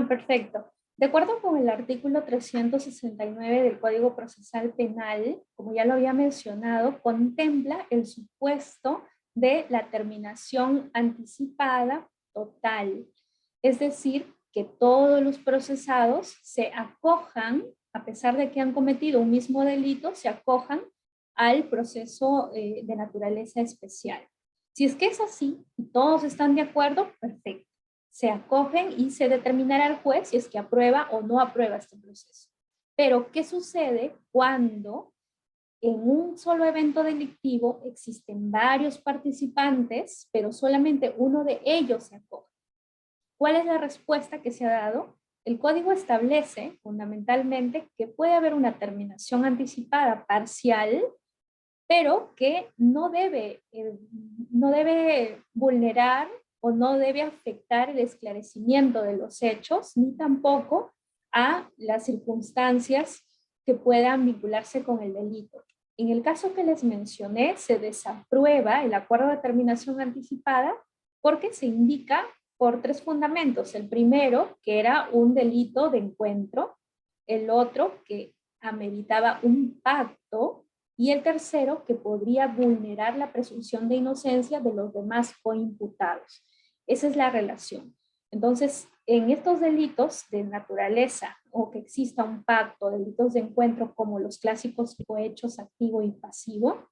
Perfecto. De acuerdo con el artículo 369 del Código Procesal Penal, como ya lo había mencionado, contempla el supuesto de la terminación anticipada total. Es decir, que todos los procesados se acojan, a pesar de que han cometido un mismo delito, se acojan al proceso de naturaleza especial. Si es que es así y todos están de acuerdo, perfecto. Se acogen y se determinará al juez si es que aprueba o no aprueba este proceso. Pero, ¿qué sucede cuando en un solo evento delictivo existen varios participantes, pero solamente uno de ellos se acoge? ¿Cuál es la respuesta que se ha dado? El código establece fundamentalmente que puede haber una terminación anticipada parcial, pero que no debe vulnerar o no debe afectar el esclarecimiento de los hechos, ni tampoco a las circunstancias que puedan vincularse con el delito. En el caso que les mencioné, se desaprueba el acuerdo de terminación anticipada porque se indica por tres fundamentos. El primero, que era un delito de encuentro; el otro, que ameritaba un pacto; y el tercero, que podría vulnerar la presunción de inocencia de los demás coimputados. Esa es la relación. Entonces, en estos delitos de naturaleza o que exista un pacto, delitos de encuentro como los clásicos cohechos activo y pasivo,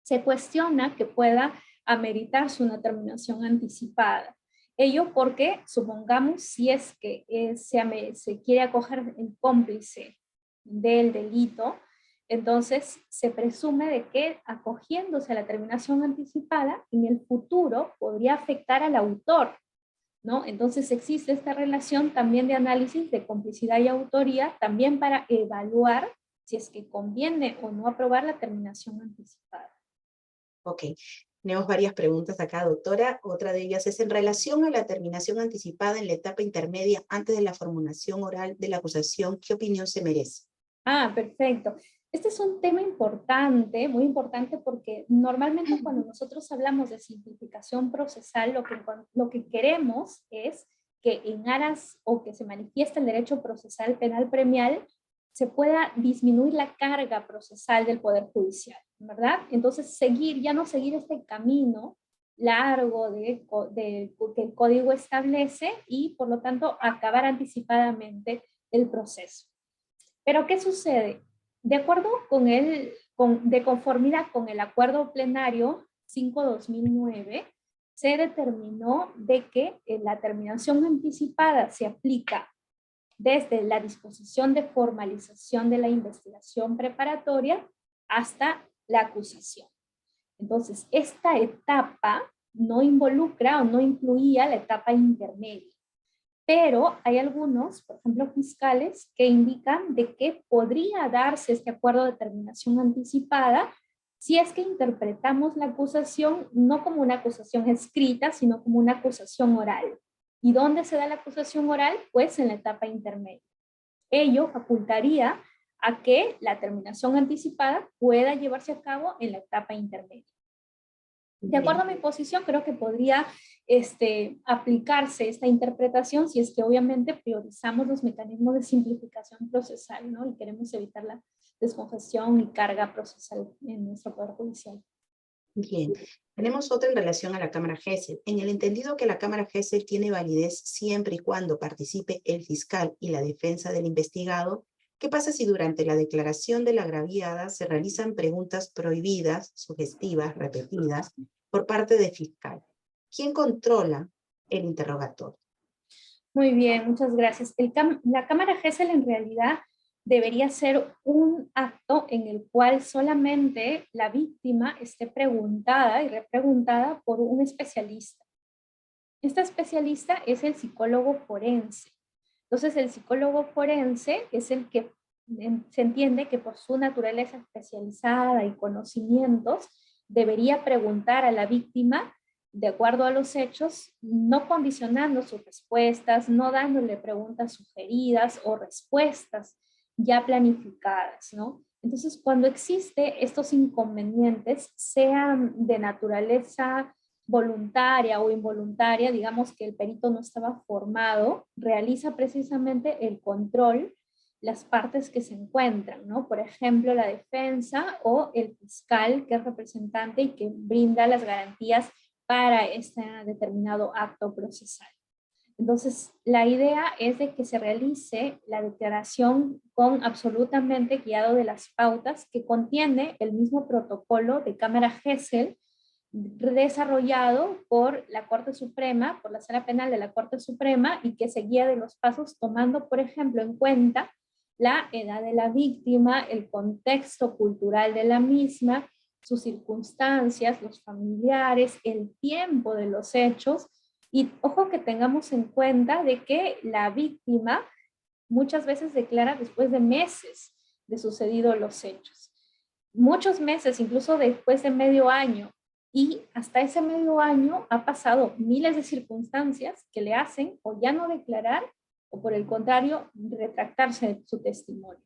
se cuestiona que pueda ameritarse una terminación anticipada. Ello porque, supongamos, si es que se quiere acoger el cómplice del delito, entonces se presume de que acogiéndose a la terminación anticipada, en el futuro podría afectar al autor, ¿no? Entonces existe esta relación también de análisis de complicidad y autoría, también para evaluar si es que conviene o no aprobar la terminación anticipada. Ok, tenemos varias preguntas acá, doctora. Otra de ellas es en relación a la terminación anticipada en la etapa intermedia antes de la formulación oral de la acusación, ¿qué opinión se merece? Perfecto. Este es un tema importante, muy importante, porque normalmente cuando nosotros hablamos de simplificación procesal, lo que queremos es que en aras o que se manifieste el derecho procesal penal premial, se pueda disminuir la carga procesal del Poder Judicial, ¿verdad? Entonces, ya no seguir este camino largo que el código establece y por lo tanto acabar anticipadamente el proceso. Pero ¿qué sucede? De acuerdo de conformidad con el acuerdo plenario 5/2009, se determinó de que la terminación anticipada se aplica desde la disposición de formalización de la investigación preparatoria hasta la acusación. Entonces, esta etapa no involucra o no incluía la etapa intermedia. Pero hay algunos, por ejemplo, fiscales, que indican de que podría darse este acuerdo de terminación anticipada si es que interpretamos la acusación no como una acusación escrita, sino como una acusación oral. ¿Y dónde se da la acusación oral? Pues en la etapa intermedia. Ello facultaría a que la terminación anticipada pueda llevarse a cabo en la etapa intermedia. De acuerdo a mi posición, creo que podría aplicarse esta interpretación si es que obviamente priorizamos los mecanismos de simplificación procesal, ¿no? Y queremos evitar la descongestión y carga procesal en nuestro Poder Judicial. Bien, tenemos otra en relación a la Cámara GESEL. En el entendido que la Cámara GESEL tiene validez siempre y cuando participe el fiscal y la defensa del investigado, ¿qué pasa si durante la declaración de la agraviada se realizan preguntas prohibidas, sugestivas, repetidas, por parte del fiscal? ¿Quién controla el interrogatorio? Muy bien, muchas gracias. La Cámara GESEL en realidad debería ser un acto en el cual solamente la víctima esté preguntada y repreguntada por un especialista. Este especialista es el psicólogo forense. Entonces, el psicólogo forense es el que se entiende que por su naturaleza especializada y conocimientos debería preguntar a la víctima de acuerdo a los hechos, no condicionando sus respuestas, no dándole preguntas sugeridas o respuestas ya planificadas, ¿no? Entonces, cuando existe estos inconvenientes, sean de naturaleza voluntaria o involuntaria, digamos que el perito no estaba formado, realiza precisamente el control, las partes que se encuentran, ¿no? Por ejemplo, la defensa o el fiscal que es representante y que brinda las garantías para este determinado acto procesal. Entonces, la idea es de que se realice la declaración con absolutamente guiado de las pautas que contiene el mismo protocolo de Cámara GESEL desarrollado por la Corte Suprema, por la Sala Penal de la Corte Suprema y que se guía de los pasos tomando, por ejemplo, en cuenta la edad de la víctima, el contexto cultural de la misma, sus circunstancias, los familiares, el tiempo de los hechos. Y ojo que tengamos en cuenta de que la víctima muchas veces declara después de meses de sucedido los hechos. Muchos meses, incluso después de medio año. Y hasta ese medio año ha pasado miles de circunstancias que le hacen o ya no declarar o por el contrario retractarse de su testimonio.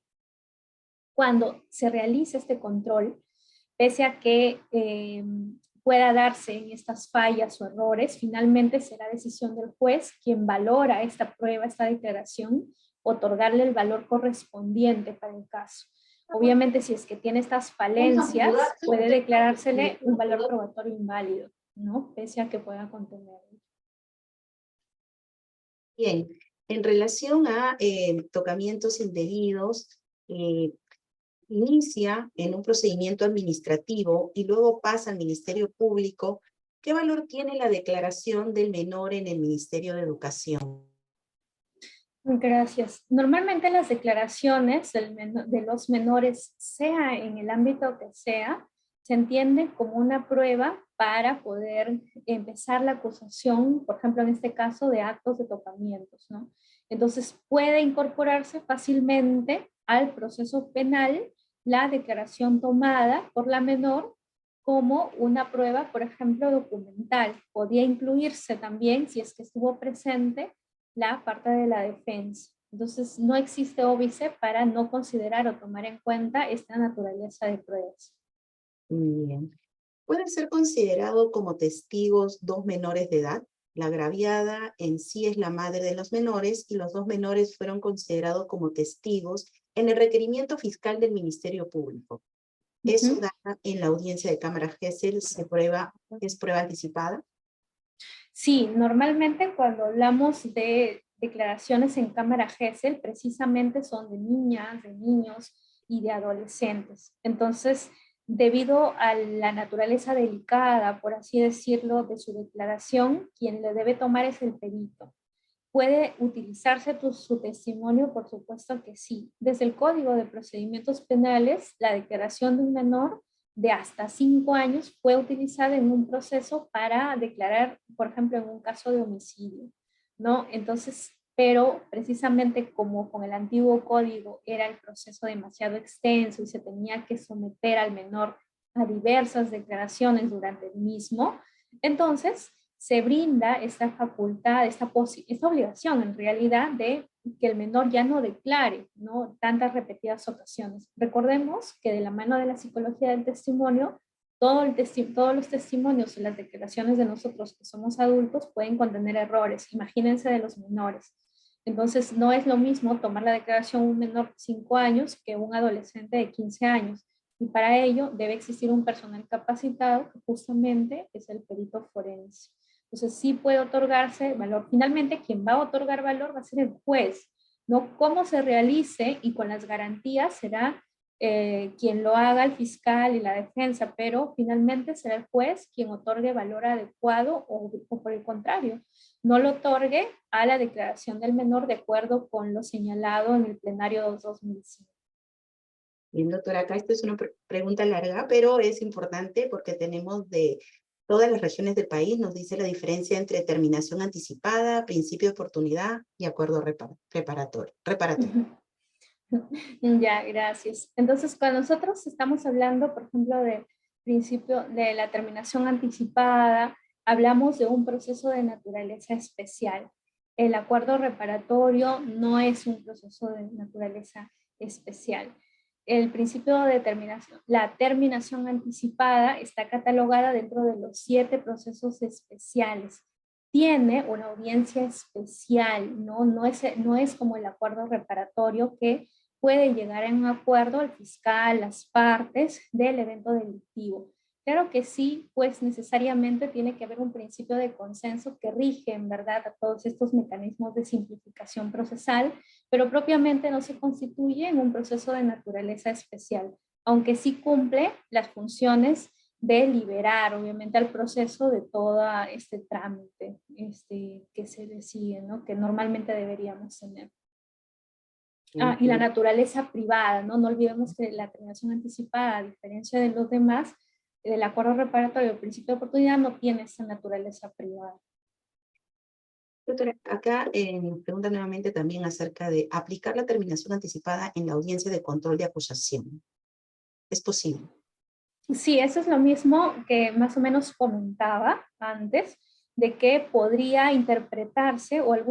Cuando se realice este control, pese a que pueda darse en estas fallas o errores, finalmente será decisión del juez quien valora esta prueba, esta declaración, otorgarle el valor correspondiente para el caso. Obviamente, si es que tiene estas falencias, puede declarársele un valor probatorio inválido, ¿no? Pese a que pueda contenerlo. Bien, en relación a tocamientos indebidos, inicia en un procedimiento administrativo y luego pasa al Ministerio Público, ¿qué valor tiene la declaración del menor en el Ministerio de Educación? Gracias. Normalmente las declaraciones de los menores, sea en el ámbito que sea, se entienden como una prueba para poder empezar la acusación, por ejemplo, en este caso de actos de tocamientos, ¿no? Entonces puede incorporarse fácilmente al proceso penal la declaración tomada por la menor como una prueba, por ejemplo, documental. Podría incluirse también, si es que estuvo presente, la parte de la defensa. Entonces, no existe óbice para no considerar o tomar en cuenta esta naturaleza de pruebas. Bien. ¿Pueden ser considerados como testigos dos menores de edad? La agraviada en sí es la madre de los menores y los dos menores fueron considerados como testigos en el requerimiento fiscal del Ministerio Público. ¿Eso da en la audiencia de cámara Gesell? ¿Es prueba anticipada? Sí, normalmente cuando hablamos de declaraciones en cámara Gesell, precisamente son de niñas, de niños y de adolescentes. Entonces, debido a la naturaleza delicada, por así decirlo, de su declaración, quien le debe tomar es el perito. ¿Puede utilizarse su testimonio? Por supuesto que sí. Desde el Código de Procedimientos Penales, la declaración de un menor de hasta 5 años fue utilizada en un proceso para declarar, por ejemplo, en un caso de homicidio, ¿no? Entonces, pero precisamente como con el antiguo código era el proceso demasiado extenso y se tenía que someter al menor a diversas declaraciones durante el mismo, entonces se brinda esta facultad, esta obligación en realidad de que el menor ya no declare, ¿no? Tantas repetidas ocasiones. Recordemos que de la mano de la psicología del testimonio, todos los testimonios y las declaraciones de nosotros que somos adultos pueden contener errores. Imagínense de los menores. Entonces, no es lo mismo tomar la declaración de un menor de 5 años que un adolescente de 15 años. Y para ello debe existir un personal capacitado que justamente es el perito forense. Entonces sí puede otorgarse valor. Finalmente, quien va a otorgar valor va a ser el juez, ¿no? Cómo se realice y con las garantías será quien lo haga, el fiscal y la defensa, pero finalmente será el juez quien otorgue valor adecuado o por el contrario, no lo otorgue a la declaración del menor de acuerdo con lo señalado en el plenario 2005. Bien, doctora, acá esta es una pregunta larga, pero es importante porque tenemos de todas las regiones del país, nos dice la diferencia entre terminación anticipada, principio de oportunidad y acuerdo reparatorio. Ya, gracias. Entonces, cuando nosotros estamos hablando, por ejemplo, de principio de la terminación anticipada, hablamos de un proceso de naturaleza especial. El acuerdo reparatorio no es un proceso de naturaleza especial. El principio de terminación, la terminación anticipada está catalogada dentro de los 7 procesos especiales. Tiene una audiencia especial, ¿no? No es como el acuerdo reparatorio que puede llegar a un acuerdo el fiscal, las partes del evento delictivo. Claro que sí, pues necesariamente tiene que haber un principio de consenso que rige en verdad a todos estos mecanismos de simplificación procesal, pero propiamente no se constituye en un proceso de naturaleza especial, aunque sí cumple las funciones de liberar, obviamente, al proceso de todo este trámite que se decide, ¿no? Que normalmente deberíamos tener. Y la naturaleza privada, ¿no? No olvidemos que la terminación anticipada, a diferencia de los demás, el acuerdo reparatorio, el principio de oportunidad, no tiene esa naturaleza privada. Doctora, acá nos pregunta nuevamente también acerca de aplicar la terminación anticipada en la audiencia de control de acusación. ¿Es posible? Sí, eso es lo mismo que más o menos comentaba antes, de que podría interpretarse, o he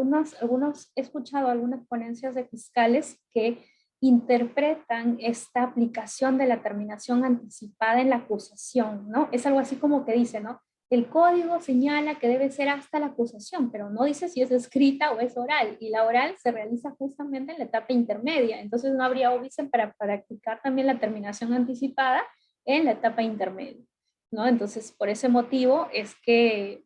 escuchado algunas ponencias de fiscales que interpretan esta aplicación de la terminación anticipada en la acusación, ¿no? Es algo así como que dice, ¿no? El código señala que debe ser hasta la acusación, pero no dice si es escrita o es oral, y la oral se realiza justamente en la etapa intermedia, entonces no habría óbice para practicar también la terminación anticipada en la etapa intermedia, ¿no? Entonces, por ese motivo es que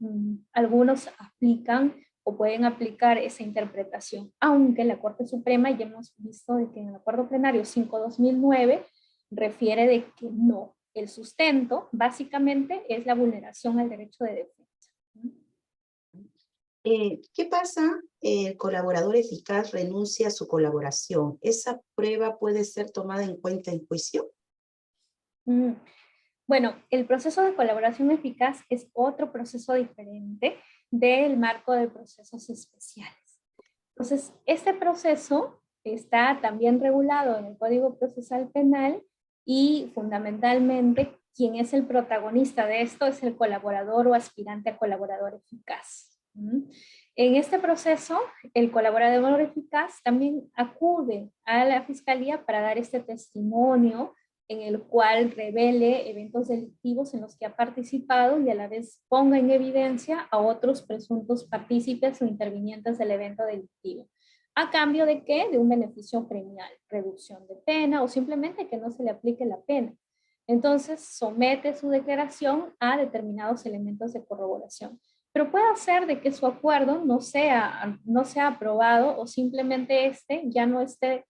algunos aplican o pueden aplicar esa interpretación, aunque la Corte Suprema ya hemos visto de que en el Acuerdo Plenario 5/2009 refiere de que no, el sustento básicamente es la vulneración al derecho de defensa. ¿Qué pasa? El colaborador eficaz renuncia a su colaboración. ¿Esa prueba puede ser tomada en cuenta en juicio? Bueno, el proceso de colaboración eficaz es otro proceso diferente del marco de procesos especiales. Entonces, este proceso está también regulado en el Código Procesal Penal y fundamentalmente quien es el protagonista de esto es el colaborador o aspirante a colaborador eficaz. En este proceso, el colaborador eficaz también acude a la fiscalía para dar este testimonio en el cual revele eventos delictivos en los que ha participado y a la vez ponga en evidencia a otros presuntos partícipes o intervinientes del evento delictivo. ¿A cambio de qué? De un beneficio premial, reducción de pena o simplemente que no se le aplique la pena. Entonces somete su declaración a determinados elementos de corroboración. Pero puede ser de que su acuerdo no sea aprobado o simplemente ya no esté,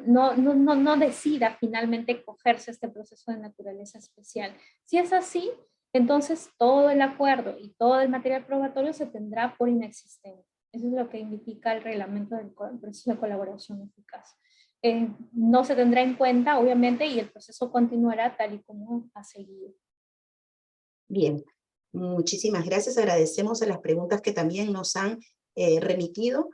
no decida finalmente cogerse este proceso de naturaleza especial. Si es así, entonces todo el acuerdo y todo el material probatorio se tendrá por inexistente. Eso es lo que indica el reglamento del proceso de colaboración eficaz. No se tendrá en cuenta, obviamente, y el proceso continuará tal y como ha seguido. Bien, muchísimas gracias. Agradecemos a las preguntas que también nos han remitido.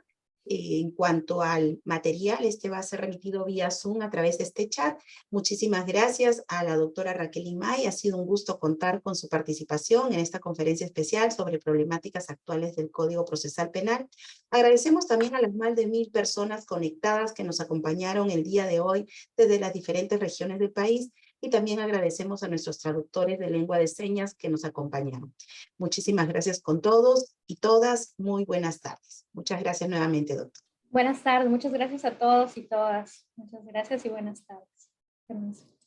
En cuanto al material, este va a ser remitido vía Zoom a través de este chat. Muchísimas gracias a la doctora Raquel Imay. Ha sido un gusto contar con su participación en esta conferencia especial sobre problemáticas actuales del Código Procesal Penal. Agradecemos también a las más de 1000 personas conectadas que nos acompañaron el día de hoy desde las diferentes regiones del país. Y también agradecemos a nuestros traductores de lengua de señas que nos acompañaron. Muchísimas gracias con todos y todas. Muy buenas tardes. Muchas gracias nuevamente, doctor. Buenas tardes. Muchas gracias a todos y todas. Muchas gracias y buenas tardes. Permiso.